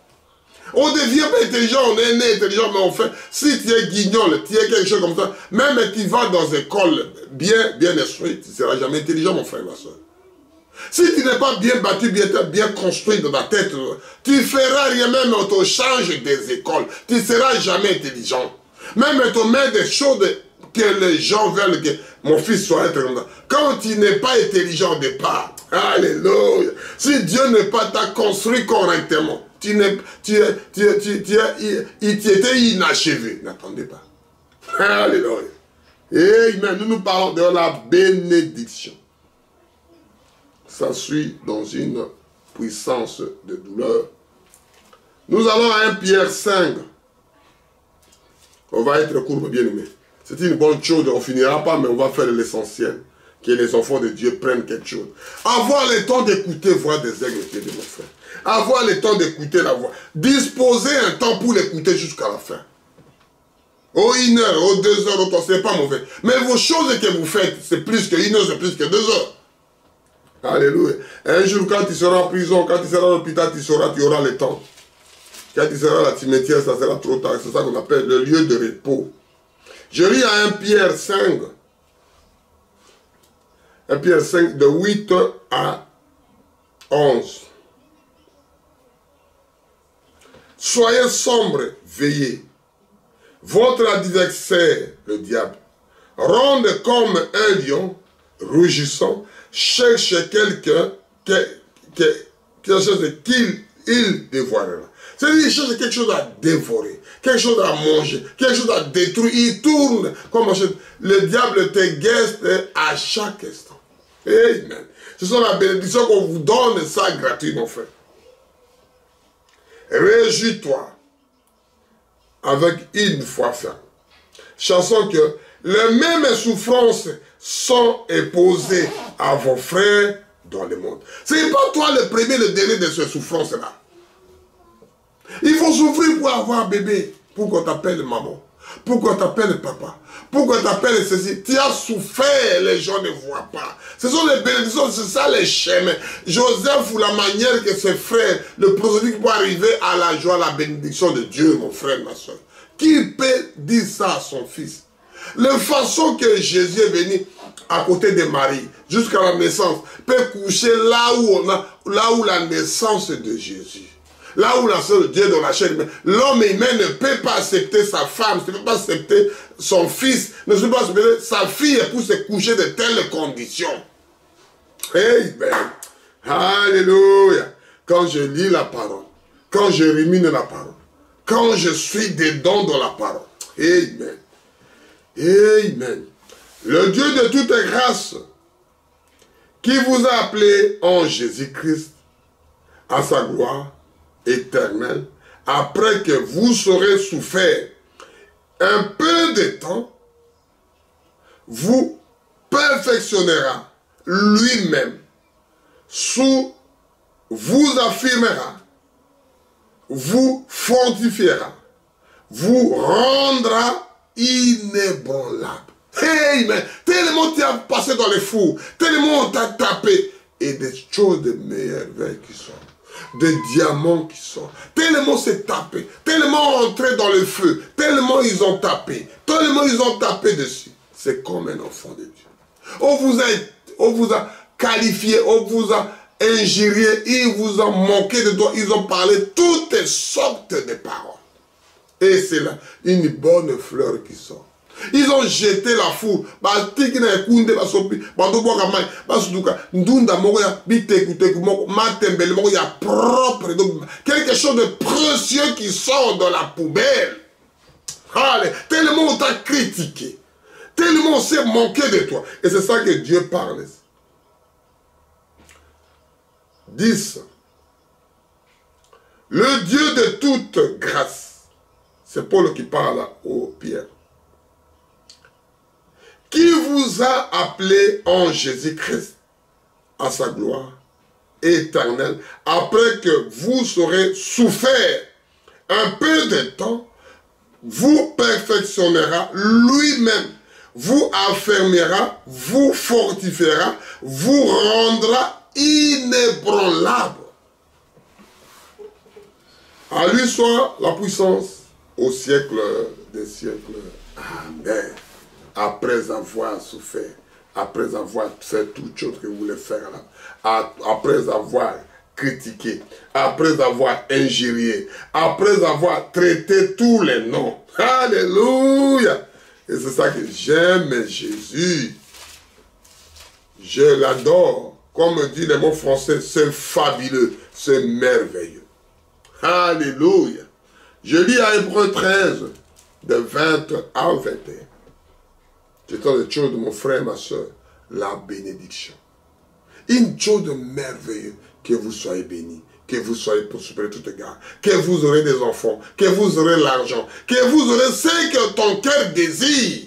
On ne devient pas intelligent, on est né intelligent, mais on fait, si tu es guignol, tu es quelque chose comme ça, même tu vas dans une école bien instruite, tu ne seras jamais intelligent, mon frère, ma soeur. Si tu n'es pas bien battu, bien construit dans ta tête, tu ne feras rien, même on te change des écoles, tu ne seras jamais intelligent. Même on te met des choses que les gens veulent que mon fils soit être comme ça. Quand tu n'es pas intelligent au départ, alléluia, si Dieu n'est pas t'a construit correctement, tu étais inachevé. N'attendez pas. Alléluia. Et nous parlons de la bénédiction. Ça suit dans une puissance de douleur. Nous allons à 1 Pierre 5. On va être court, bien aimé. C'est une bonne chose, on ne finira pas, mais on va faire l'essentiel. Que les enfants de Dieu prennent quelque chose. Avoir le temps d'écouter voix des aigles de mon frère. Avoir le temps d'écouter la voix. Disposer un temps pour l'écouter jusqu'à la fin. Oh, 1 heure, oh, 2 heures, oh, 3, ce n'est pas mauvais. Mais vos choses que vous faites, c'est plus que 1 heure, c'est plus que 2 heures. Alléluia. Un jour, quand tu seras en prison, quand tu seras à l'hôpital, tu auras le temps. Quand tu seras à la cimetière, ça sera trop tard. C'est ça qu'on appelle le lieu de repos. Je lis à 1 Pierre 5. 1 Pierre 5, de 8 à 11. Soyez sombres, veillez. Votre adversaire, le diable, ronde comme un lion, rugissant, cherche quelqu'un qu'il dévorera. C'est-à-dire qu'il cherche quelque chose à dévorer, quelque chose à manger, quelque chose à détruire. Il tourne comme le diable te guette à chaque instant. Amen. Ce sont la bénédiction qu'on vous donne, ça gratuit, mon frère. Réjouis-toi avec une foi ferme, sachant que les mêmes souffrances sont imposées à vos frères dans le monde. Ce n'est pas toi le premier, le dernier de ces souffrances-là. Il faut souffrir pour avoir un bébé, pour qu'on t'appelle maman, pour qu'on t'appelle papa, pour qu'on t'appelle ceci. Tu as souffert, les gens ne voient pas. Ce sont les bénédictions, c'est ça les chemins. Joseph, ou la manière que ses frères, le prosélyte pour arriver à la joie, la bénédiction de Dieu, mon frère, ma soeur. Qui peut dire ça à son fils? La façon que Jésus est venu à côté de Marie, jusqu'à la naissance, peut coucher là où la naissance de Jésus. Là où la sœur de Dieu dans la chair, l'homme humain ne peut pas accepter sa femme, ne peut pas accepter son fils, ne peut pas accepter sa fille pour se coucher de telles conditions. Amen. Alléluia. Quand je lis la parole, quand je rumine la parole, quand je suis dedans dans la parole. Amen. Amen. Le Dieu de toute grâce, qui vous a appelé en Jésus-Christ à sa gloire éternelle, après que vous aurez souffert un peu de temps, vous perfectionnera lui-même, vous affirmera, vous fortifiera, vous rendra inébranlable. Amen. Tellement tu as passé dans les fours, tellement on t'a tapé, et des choses de merveilles qui sont, des diamants qui sont, tellement c'est tapé, tellement entré dans le feu, tellement ils ont tapé dessus. C'est comme un enfant de Dieu. On vous a qualifié, on vous a injurié, ils vous ont manqué de doigts, ils ont parlé toutes sortes de paroles. Et c'est là une bonne fleur qui sort. Ils ont jeté la foule. Quelque chose de précieux qui sort de la poubelle. Allez, tellement on t'a critiqué. Tellement on s'est manqué de toi. Et c'est ça que Dieu parle. 10. Le Dieu de toute grâce. C'est Paul qui parle au Pierre. Qui vous a appelé en Jésus-Christ à sa gloire éternelle, après que vous aurez souffert un peu de temps, vous perfectionnera lui-même, vous affermira, vous fortifiera, vous rendra inébranlable. À lui soit la puissance au siècle des siècles. Amen. Après avoir souffert, après avoir fait toutes choses que vous voulez faire là, après avoir critiqué, après avoir injurié, après avoir traité tous les noms. Alléluia. Et c'est ça que j'aime Jésus. Je l'adore. Comme dit les mots français, c'est fabuleux, c'est merveilleux. Alléluia. Je lis à Hébreux 13, de 20 à 21. C'est dans les choses de mon frère et ma soeur, la bénédiction. Une chose de merveilleux, que vous soyez bénis, que vous soyez prospérés tout égard, que vous aurez des enfants, que vous aurez l'argent, que vous aurez ce que ton cœur désire.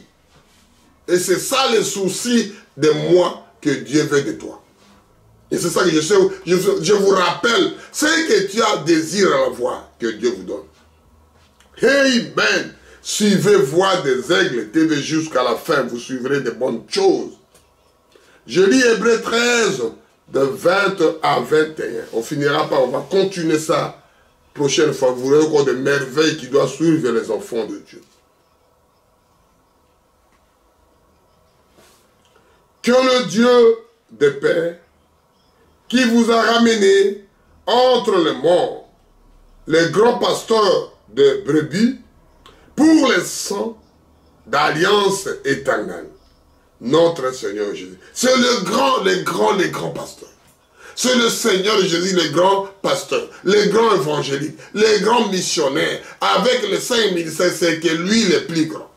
Et c'est ça le souci de moi que Dieu veut de toi. Et c'est ça que je vous rappelle, ce que tu as désir à avoir, que Dieu vous donne. Amen. Suivez Voix des Aigles TV jusqu'à la fin, vous suivrez de bonnes choses. Je lis Hébreux 13, de 20 à 21. On finira par, on va continuer ça prochaine fois. Vous verrez encore des merveilles qui doivent suivre les enfants de Dieu. Que le Dieu de paix, qui vous a ramené entre les morts, les grands pasteurs de brebis, pour les sangs d'alliance éternelle, notre Seigneur Jésus. C'est le grand pasteur. C'est le Seigneur Jésus, le grand pasteur, le grand évangélique, le grand missionnaire. Avec les 5 ministères, c'est que lui le plus grand.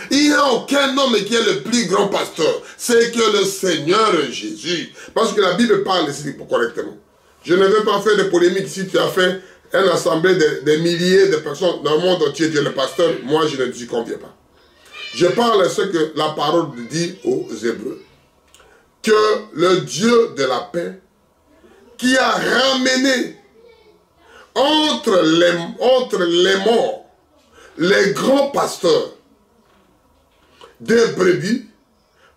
Il n'y a aucun homme qui est le plus grand pasteur. C'est que le Seigneur Jésus. Parce que la Bible parle ici correctement. Je ne veux pas faire de polémique si tu as fait une assemblée de milliers de personnes dans le monde entier. Dieu le pasteur, moi je ne t'y conviens pas. Je parle de ce que la parole dit aux Hébreux. Que le Dieu de la paix, qui a ramené entre les morts, les grands pasteurs des brebis,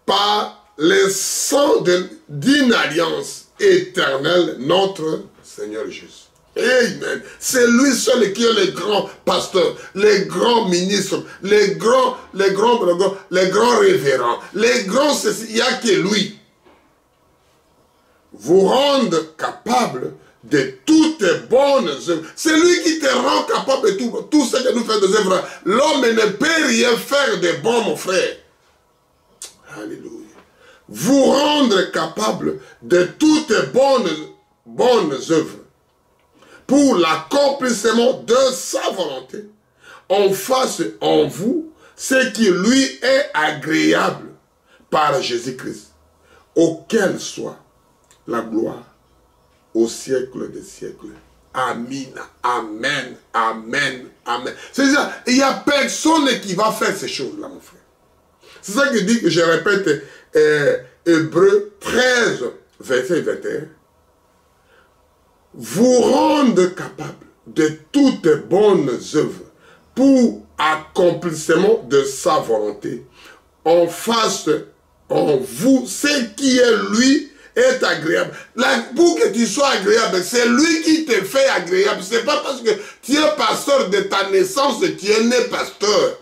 par le sang d'une alliance éternelle, notre Seigneur Jésus. Amen. C'est lui seul qui est le grand pasteur, les grands ministres, les grands révérends, les grands, il n'y a que lui. Vous rendre capable de toutes bonnes œuvres. C'est lui qui te rend capable de tout ce que nous faisons des œuvres. L'homme ne peut rien faire de bon, mon frère. Alléluia. Vous rendre capable de toutes bonnes œuvres pour l'accomplissement de sa volonté, on fasse en vous ce qui lui est agréable par Jésus-Christ, auquel soit la gloire au siècle des siècles. Amen, amen, amen, amen. C'est-à-dire, il n'y a personne qui va faire ces choses-là, mon frère. C'est ça que dit, je répète, Hébreux 13, verset 21. Vous rendre capable de toutes bonnes œuvres pour accomplissement de sa volonté. On fasse en vous ce qui est lui est agréable. Pour que tu sois agréable, c'est lui qui te fait agréable. Ce n'est pas parce que tu es pasteur de ta naissance que tu es né pasteur.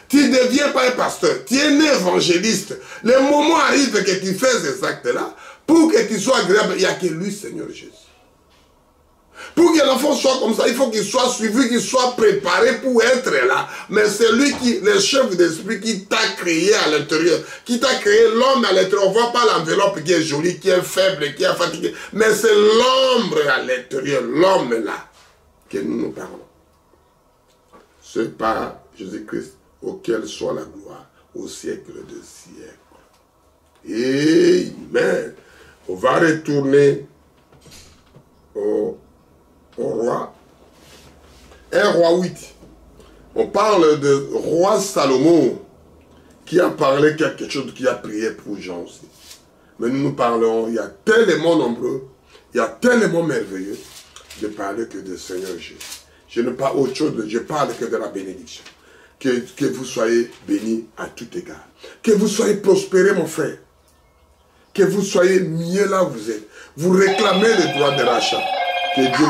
Tu ne deviens pas un pasteur, tu es né évangéliste. Le moment arrive que tu fais ces actes-là, pour que tu sois agréable, il n'y a que lui, Seigneur Jésus. Pour que l'enfant soit comme ça, il faut qu'il soit suivi, qu'il soit préparé pour être là. Mais c'est lui qui, le chef d'esprit qui t'a créé à l'intérieur, qui t'a créé l'homme à l'intérieur. On ne voit pas l'enveloppe qui est jolie, qui est faible, qui est fatigué. Mais c'est l'homme à l'intérieur, l'homme là, que nous parlons. C'est par Jésus-Christ auquel soit la gloire au siècle des siècles. Amen. On va retourner au roi. 1 roi 8. On parle de roi Salomon qui a parlé quelque chose, qui a prié pour Jean aussi. Mais nous parlons, il y a tellement nombreux, il y a tellement merveilleux de parler que de Seigneur Jésus. Je ne parle autre chose, je parle que de la bénédiction. Que vous soyez bénis à tout égard. Que vous soyez prospérés, mon frère. Que vous soyez mieux là où vous êtes. Vous réclamez le droit de rachat. Que Dieu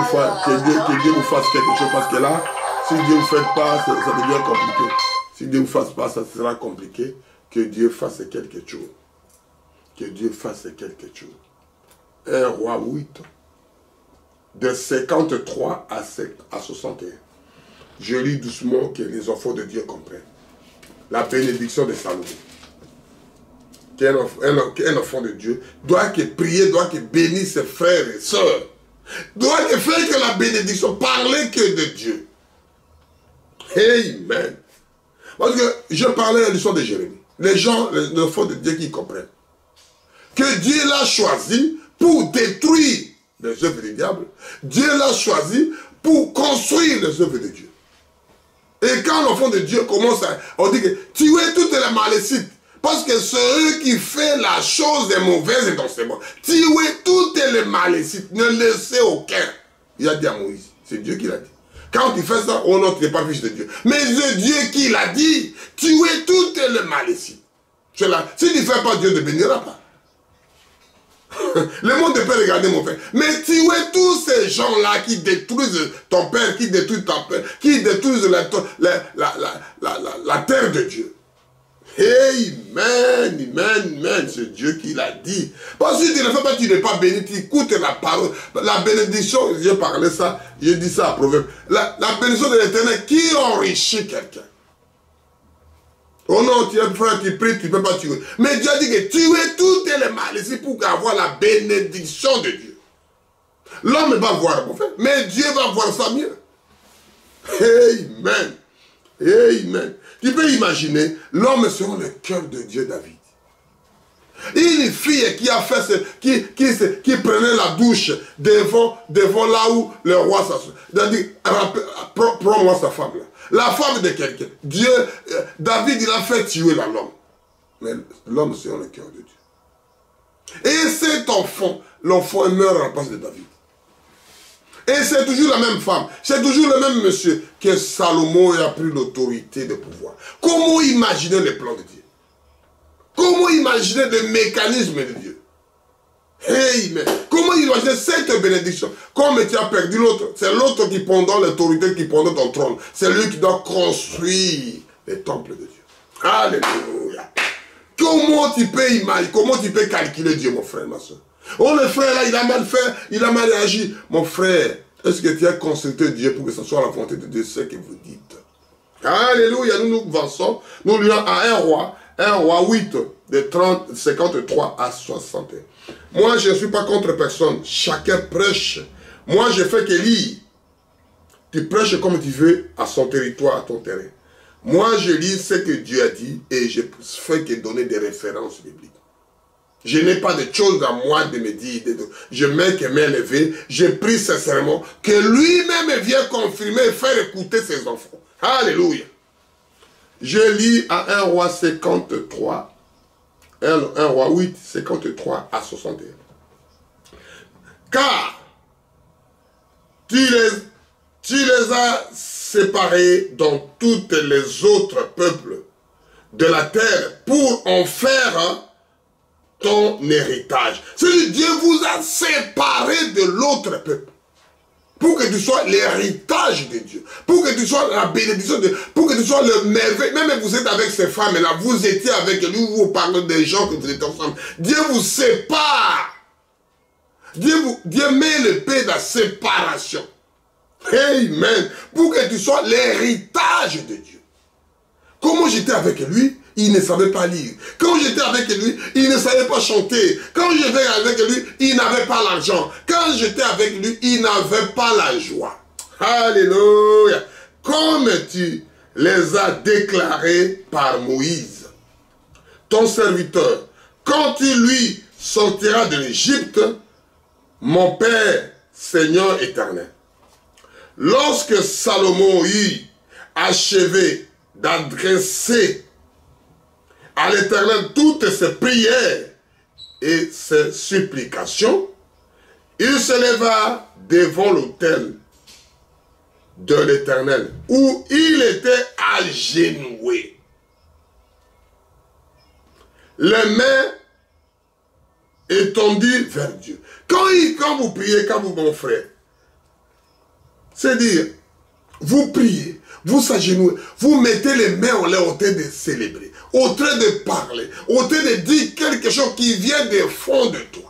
vous fasse quelque chose. Parce que là, si Dieu ne vous fait pas, ça devient compliqué. Si Dieu ne vous fasse pas, ça sera compliqué. Que Dieu fasse quelque chose. Que Dieu fasse quelque chose. 1 Roi 8, de 53 à 61. Je lis doucement que les enfants de Dieu comprennent. La bénédiction de Salomon. Qu'un enfant de Dieu doit que prier, doit que bénir ses frères et sœurs. Doit que faire que la bénédiction, parler que de Dieu. Amen. Parce que je parlais à l'histoire de Jérémie. Les gens, les enfants de Dieu qui comprennent. Que Dieu l'a choisi pour détruire les œuvres du diable. Dieu l'a choisi pour construire les œuvres de Dieu. Et quand l'enfant de Dieu commence à... On dit que tuez toutes les malécites. Parce que c'est eux qui font la chose des mauvaises dans ce monde. Tuez toutes les malécites. Ne laissez aucun. Il a dit à Moïse. C'est Dieu qui l'a dit. Quand tu fais ça, oh non, tu n'es pas fils de Dieu. Mais c'est Dieu qui l'a dit. Tuez toutes les malécites. Si tu ne fais pas, Dieu ne bénira pas. Le monde ne peut regarder mon frère. Mais tuez tous ces gens-là qui détruisent ton père, qui détruisent ton père, qui détruisent la terre de Dieu. Amen, amen, amen. C'est Dieu qui l'a dit. Parce que si tu ne le fais pas, tu n'es pas béni, tu écoutes la parole. La bénédiction, j'ai parlé ça, j'ai dit ça à Proverbe. La bénédiction de l'Éternel qui enrichit quelqu'un. Oh non, tu es frère, tu pries, tu ne peux pas tuer. Mais Dieu a dit que tuer toutes les malédictions pour avoir la bénédiction de Dieu. L'homme va voir, mon frère, mais Dieu va voir ça mieux. Amen. Amen. Tu peux imaginer, l'homme selon le cœur de Dieu, David. Une fille qui a fait qui prenait la douche devant là où le roi s'assoit. C'est-à-dire, prends-moi sa femme là. La femme de quelqu'un. Dieu, David, il a fait tuer l'homme. Mais l'homme, c'est dans le cœur de Dieu. Et cet enfant, l'enfant meurt à la place de David. Et c'est toujours la même femme, c'est toujours le même monsieur que Salomon a pris l'autorité de pouvoir. Comment imaginer les plans de Dieu? Comment imaginer le mécanisme de Dieu? Amen. Comment imaginer cette bénédiction? Comme tu as perdu l'autre, c'est l'autre qui pendant l'autorité, qui pendant ton trône. C'est lui qui doit construire les temples de Dieu. Alléluia. Comment tu peux imaginer, comment tu peux calculer Dieu, mon frère, ma soeur? Oh, le frère là, il a mal fait, il a mal réagi. Mon frère, est-ce que tu as consulté Dieu pour que ce soit la volonté de Dieu, ce que vous dites? Alléluia, nous nous avançons, nous lisons à 1 roi 8, de 53 à 61. Moi, je ne suis pas contre personne. Chacun prêche. Moi, je fais que lire. Tu prêches comme tu veux à son territoire, à ton terrain. Moi, je lis ce que Dieu a dit et je fais que donner des références bibliques. Je n'ai pas de choses à moi de me dire. Je mets que main levée. Je prie sincèrement que lui-même vienne confirmer et faire écouter ses enfants. Alléluia. Je lis à 1 roi 53. 1 roi 8, 53 à 61. Car tu les as séparés dans toutes les autres peuples de la terre pour en faire ton héritage. C'est-à-dire Dieu vous a séparés de l'autre peuple. Pour que tu sois l'héritage de Dieu. Pour que tu sois la bénédiction de Dieu. Pour que tu sois le merveille. Même vous êtes avec ces femmes-là. Vous étiez avec lui. Vous parlez des gens que vous êtes ensemble. Dieu vous sépare. Dieu met le paix de la séparation. Amen. Pour que tu sois l'héritage de Dieu. Comment j'étais avec lui, il ne savait pas lire. Quand j'étais avec lui, il ne savait pas chanter. Quand j'étais avec lui, il n'avait pas l'argent. Quand j'étais avec lui, il n'avait pas la joie. Alléluia. Comme tu les as déclarés par Moïse, ton serviteur, quand il lui sortira de l'Égypte, mon Père, Seigneur éternel. Lorsque Salomon eut achevé d'adresser à l'Éternel toutes ses prières et ses supplications, il se leva devant l'autel de l'Éternel, où il était agenouillé, les mains étendues vers Dieu. Quand vous priez, quand vous, mon frère, c'est dire, vous priez, vous s'agenouillez, vous mettez les mains en l'air au train de célébrer, au train de parler, au train de dire quelque chose qui vient des fonds de toi.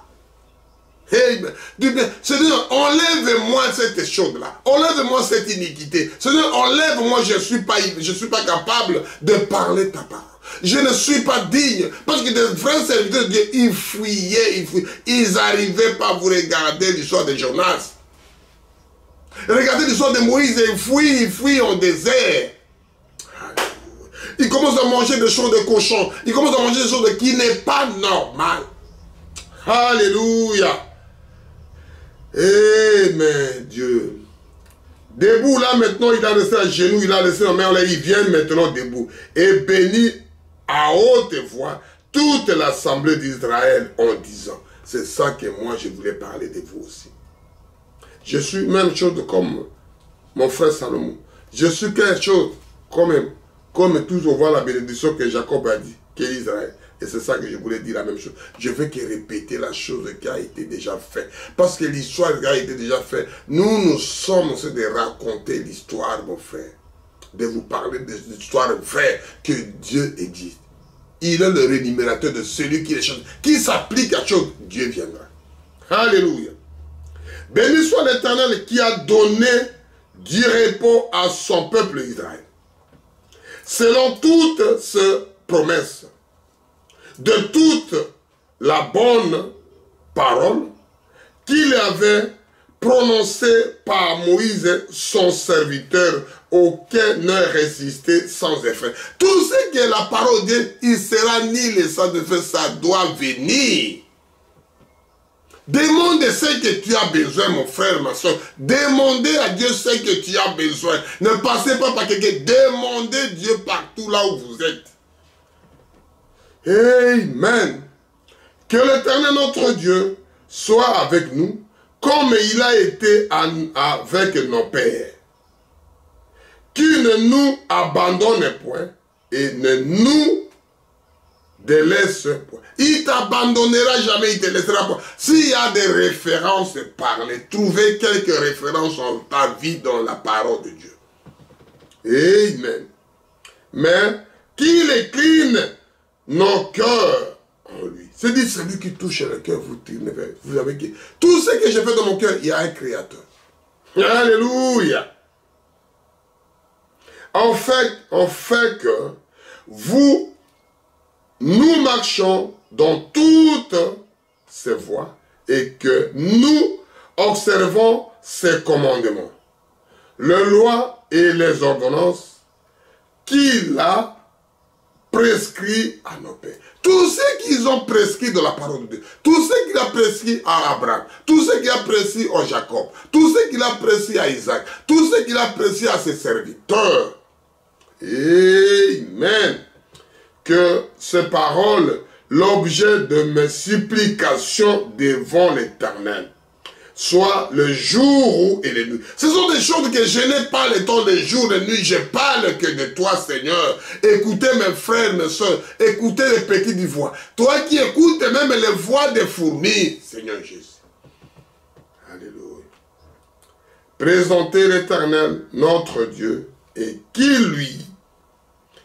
Hey, Seigneur, enlève-moi cette chose-là. Enlève-moi cette iniquité. Seigneur, enlève-moi, je ne suis pas capable de parler ta parole. Je ne suis pas digne. Parce que des vrais serviteurs de Dieu, ils fuyaient. Ils n'arrivaient pas à vous regarder l'histoire de Jonas. Regardez l'histoire de Moïse, il fuit en désert. Il commence à manger des choses de cochon. Il commence à manger des choses qui n'est pas normal. Alléluia. Amen, Dieu. Debout là maintenant, il a laissé à genoux, il a laissé la main là, il vient maintenant debout. Et bénit à haute voix toute l'assemblée d'Israël en disant, c'est ça que moi je voulais parler de vous aussi. Je suis même chose comme mon frère Salomon. Je suis quelque chose comme toujours voir la bénédiction que Jacob a dit, qu'Israël. Et c'est ça que je voulais dire la même chose. Je veux que répéter la chose qui a été déjà faite. Parce que l'histoire qui a été déjà faite, nous sommes en train de raconter l'histoire, mon frère. De vous parler de l'histoire vraie que Dieu existe. Il est le rémunérateur de celui qui les change. Qui s'applique à chose, Dieu viendra. Alléluia. Béni soit l'Éternel qui a donné du repos à son peuple Israël. Selon toutes ses promesses, de toute la bonne parole qu'il avait prononcée par Moïse, son serviteur, auquel ne résistait sans effet. Tout ce que la parole dit, il sera nul et sans effet, ça doit venir. Demande ce que tu as besoin, mon frère, ma soeur. Demandez à Dieu ce que tu as besoin. Ne passez pas par quelqu'un. Demandez Dieu partout là où vous êtes. Amen. Que l'Éternel notre Dieu soit avec nous, comme il a été avec nos pères. Qu'il ne nous abandonne point et ne nous délaisse point. Il ne t'abandonnera jamais, il ne te laissera pas. S'il y a des références, parlez. Trouvez quelques références en ta vie dans la parole de Dieu. Amen. Mais qu'il incline nos cœurs en lui. C'est dit, celui qui touche le cœur, vous avez qui. Tout ce que j'ai fait dans mon cœur, il y a un créateur. Alléluia. En fait que nous marchons dans toutes ses voies et que nous observons ses commandements, les lois et les ordonnances qu'il a prescrit à nos pères. Tout ce qu'ils ont prescrit de la parole de Dieu, tout ce qu'il a prescrit à Abraham, tout ce qu'il a prescrit à Jacob, tout ce qu'il a prescrit à Isaac, tout ce qu'il a prescrit à ses serviteurs. Amen. Que ces paroles, l'objet de mes supplications devant l'Éternel, soit le jour et les nuits. Ce sont des choses que je n'ai pas le temps, les jours et les nuits. Je parle que de toi, Seigneur. Écoutez mes frères, mes soeurs. Écoutez les petites voix. Toi qui écoutes même les voix des fourmis, Seigneur Jésus. Alléluia. Présentez l'Éternel, notre Dieu, et qu'il lui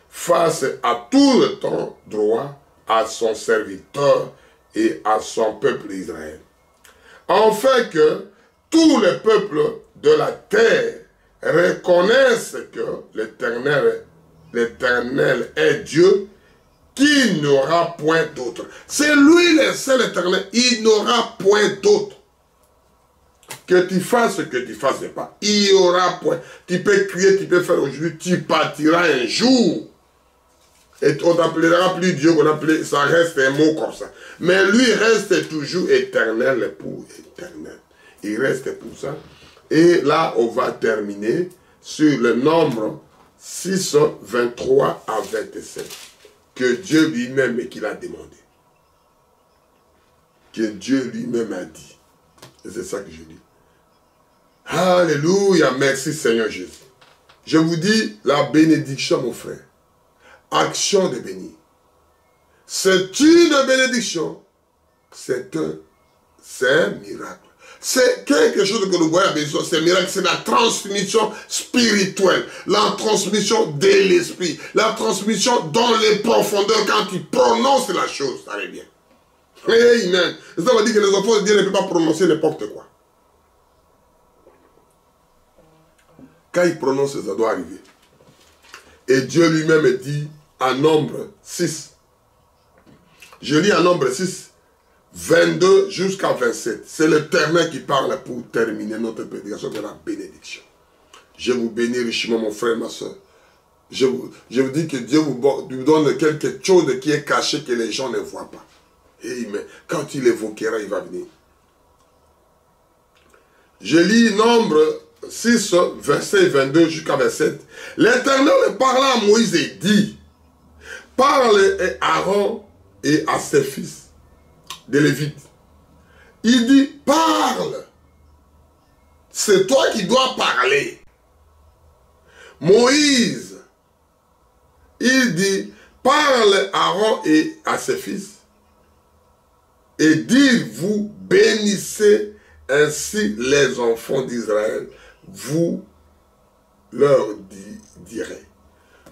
fasse à tout le temps droit à son serviteur et à son peuple Israël. Afin que tous les peuples de la terre reconnaissent que l'Éternel est Dieu, qui n'aura point d'autre. C'est lui le seul Éternel, il n'aura point d'autre. Que tu fasses ce que tu ne fasses pas, il n'y aura point. Tu peux crier, tu peux faire aujourd'hui, tu partiras un jour. Et on n'appellera plus Dieu, ça reste un mot comme ça. Mais lui reste toujours éternel pour éternel. Il reste pour ça. Et là, on va terminer sur le nombre 6, 23 à 27. Que Dieu lui-même qu'il a demandé. que Dieu lui-même a dit. Et c'est ça que je dis. Alléluia, merci Seigneur Jésus. Je vous dis la bénédiction, mon frère. Action de bénir. C'est une bénédiction. C'est un miracle. C'est quelque chose que nous voyons à bénédiction. C'est un miracle, c'est la transmission spirituelle. La transmission de l'esprit. La transmission dans les profondeurs quand tu prononces la chose. Ça va bien. Amen. Ça veut dire que les enfants de Dieu ne peuvent pas prononcer n'importe quoi. Quand ils prononcent, ça doit arriver. Et Dieu lui-même dit en Nombre 6. Je lis en Nombre 6, 22 jusqu'à 27. C'est l'Éternel qui parle pour terminer notre prédication de la bénédiction. Je vous bénis richement, mon frère, ma soeur. Je vous dis que Dieu vous donne quelque chose qui est caché, que les gens ne voient pas. Amen. Quand il évoquera, il va venir. Je lis Nombre 6, verset 22 jusqu'à 27. L'Éternel parla à Moïse et dit, parle à Aaron et à ses fils, des Lévites. Il dit, parle. C'est toi qui dois parler. Moïse, il dit, parle à Aaron et à ses fils. Et dit, vous bénissez ainsi les enfants d'Israël. Vous leur direz.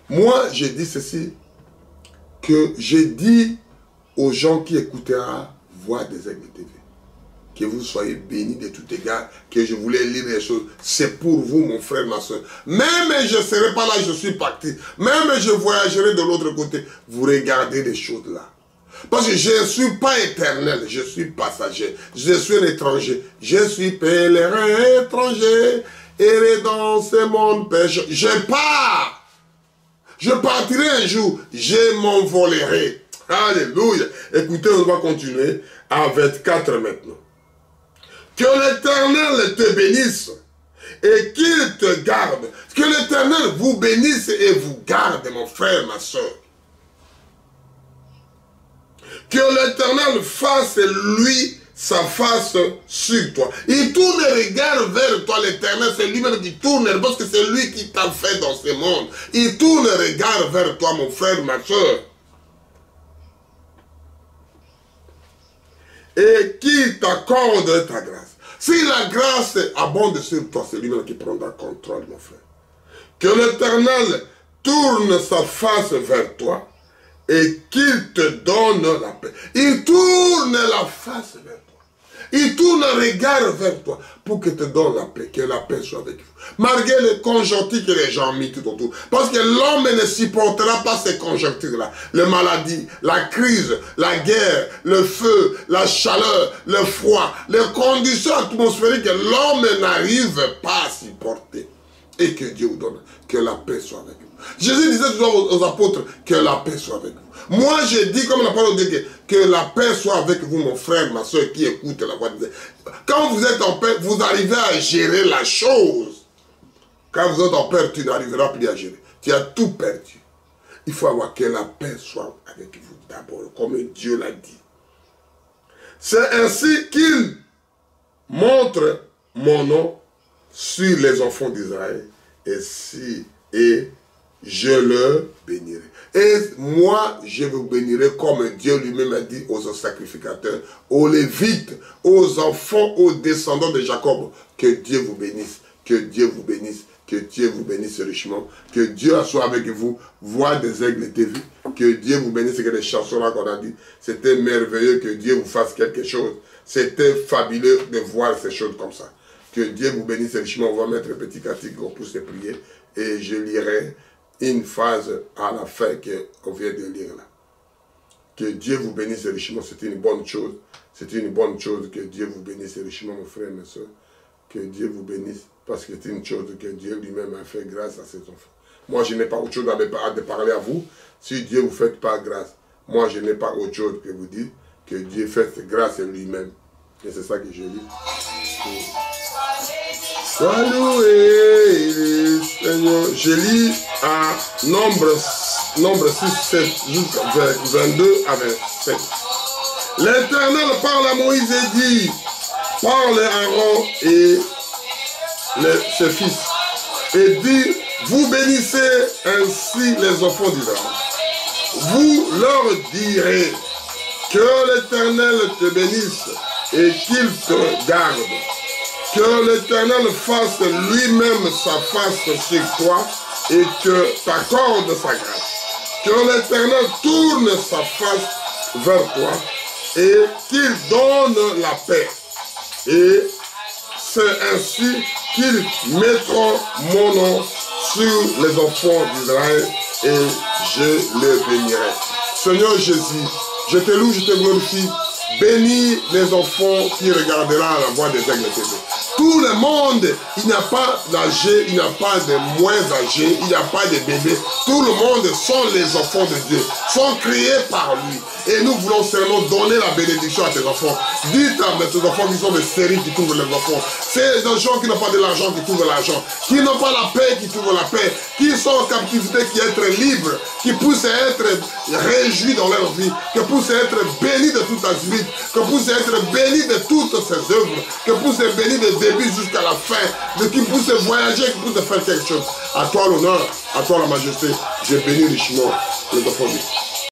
Moi, je dis ceci, que je dis aux gens qui écouteront Voix des Aigles TV, que vous soyez bénis de tout égard, que je voulais lire les choses. C'est pour vous, mon frère, ma soeur. Même je ne serai pas là, je suis parti. Même je voyagerai de l'autre côté. Vous regardez les choses là. Parce que je ne suis pas éternel, je suis passager, je suis un étranger, je suis pèlerin étranger, erré dans ce monde pécheur. Je pars, je partirai un jour, je m'envolerai. Alléluia. Écoutez, on va continuer à 24 maintenant. Que l'Éternel te bénisse et qu'il te garde. Que l'Éternel vous bénisse et vous garde, mon frère, ma soeur. Que l'Éternel fasse lui sa face sur toi. Il tourne le regard vers toi, l'Éternel, c'est lui-même qui tourne, parce que c'est lui qui t'a fait dans ce monde. Il tourne le regard vers toi, mon frère, ma soeur. Et qui t'accorde ta grâce. Si la grâce abonde sur toi, c'est lui-même qui prendra contrôle, mon frère. Que l'Éternel tourne sa face vers toi et qu'il te donne la paix. Il tourne la face vers toi. Il tourne un regard vers toi pour qu'il te donne la paix, que la paix soit avec vous. Malgré les conjonctures que les gens mettent tout autour. Parce que l'homme ne supportera pas ces conjonctures-là. Les maladies, la crise, la guerre, le feu, la chaleur, le froid, les conditions atmosphériques que l'homme n'arrive pas à supporter. Et que Dieu vous donne, que la paix soit avec vous. Jésus disait toujours aux apôtres, que la paix soit avec vous. Moi, je dis, comme la parole de Dieu, que la paix soit avec vous, mon frère, ma soeur, qui écoute la voix de Dieu. Quand vous êtes en paix, vous arrivez à gérer la chose. Quand vous êtes en paix, tu n'arriveras plus à gérer. Tu as tout perdu. Il faut avoir que la paix soit avec vous d'abord, comme Dieu l'a dit. C'est ainsi qu'il montre mon nom sur les enfants d'Israël, et je le bénirai. Et moi, je vous bénirai comme Dieu lui-même a dit aux sacrificateurs, aux Lévites, aux enfants, aux descendants de Jacob. Que Dieu vous bénisse, que Dieu vous bénisse, que Dieu vous bénisse richement, que Dieu soit avec vous. Voix des Aigles TV, que Dieu vous bénisse. Que les chansons-là qu'on a dit, c'était merveilleux que Dieu vous fasse quelque chose. C'était fabuleux de voir ces choses comme ça. Que Dieu vous bénisse richement. On va mettre un petit cantique pour se prier. Et je lirai une phrase à la fin qu'on vient de lire là. Que Dieu vous bénisse richement. C'est une bonne chose. C'est une bonne chose que Dieu vous bénisse richement, mon frère et mes soeurs. Que Dieu vous bénisse. Parce que c'est une chose que Dieu lui-même a fait grâce à ses enfants. Moi, je n'ai pas autre chose à parler à vous. Si Dieu ne vous fait pas grâce, moi, je n'ai pas autre chose que vous dire. Que Dieu fait grâce à lui-même. Et c'est ça que je dis. Sois loué, Seigneur. Je lis à Nombre 6, 7, jusqu'à 22 à 27. L'Éternel parle à Moïse et dit, parle à Aaron et ses fils, et dit, vous bénissez ainsi les enfants d'Israël. Vous leur direz que l'Éternel te bénisse et qu'il te garde. Que l'Éternel fasse lui-même sa face sur toi et que t'accorde sa grâce. Que l'Éternel tourne sa face vers toi et qu'il donne la paix. Et c'est ainsi qu'ils mettront mon nom sur les enfants d'Israël et je les bénirai. Seigneur Jésus, je te loue, je te glorifie. Bénis les enfants qui regarderont la voix des aigles TV. Tout le monde, il n'y a pas d'âgés, il n'y a pas de moins âgés, il n'y a pas de bébés. Tout le monde sont les enfants de Dieu, sont créés par lui. Et nous voulons seulement donner la bénédiction à tes enfants. Dites à tes enfants qui sont des séries qui trouvent les enfants. C'est des gens qui n'ont pas de l'argent qui trouvent l'argent, qui n'ont pas la paix qui trouvent la paix, qui sont en captivité qui être libres, qui puissent être réjouis dans leur vie, qui puissent être bénis de toute azimut, que puissent être bénis de toutes ces œuvres, que puissent être bénis du début jusqu'à la fin, de qui puissent voyager, qui puissent faire quelque chose. À toi l'honneur, à toi la majesté, je bénis richement les enfants.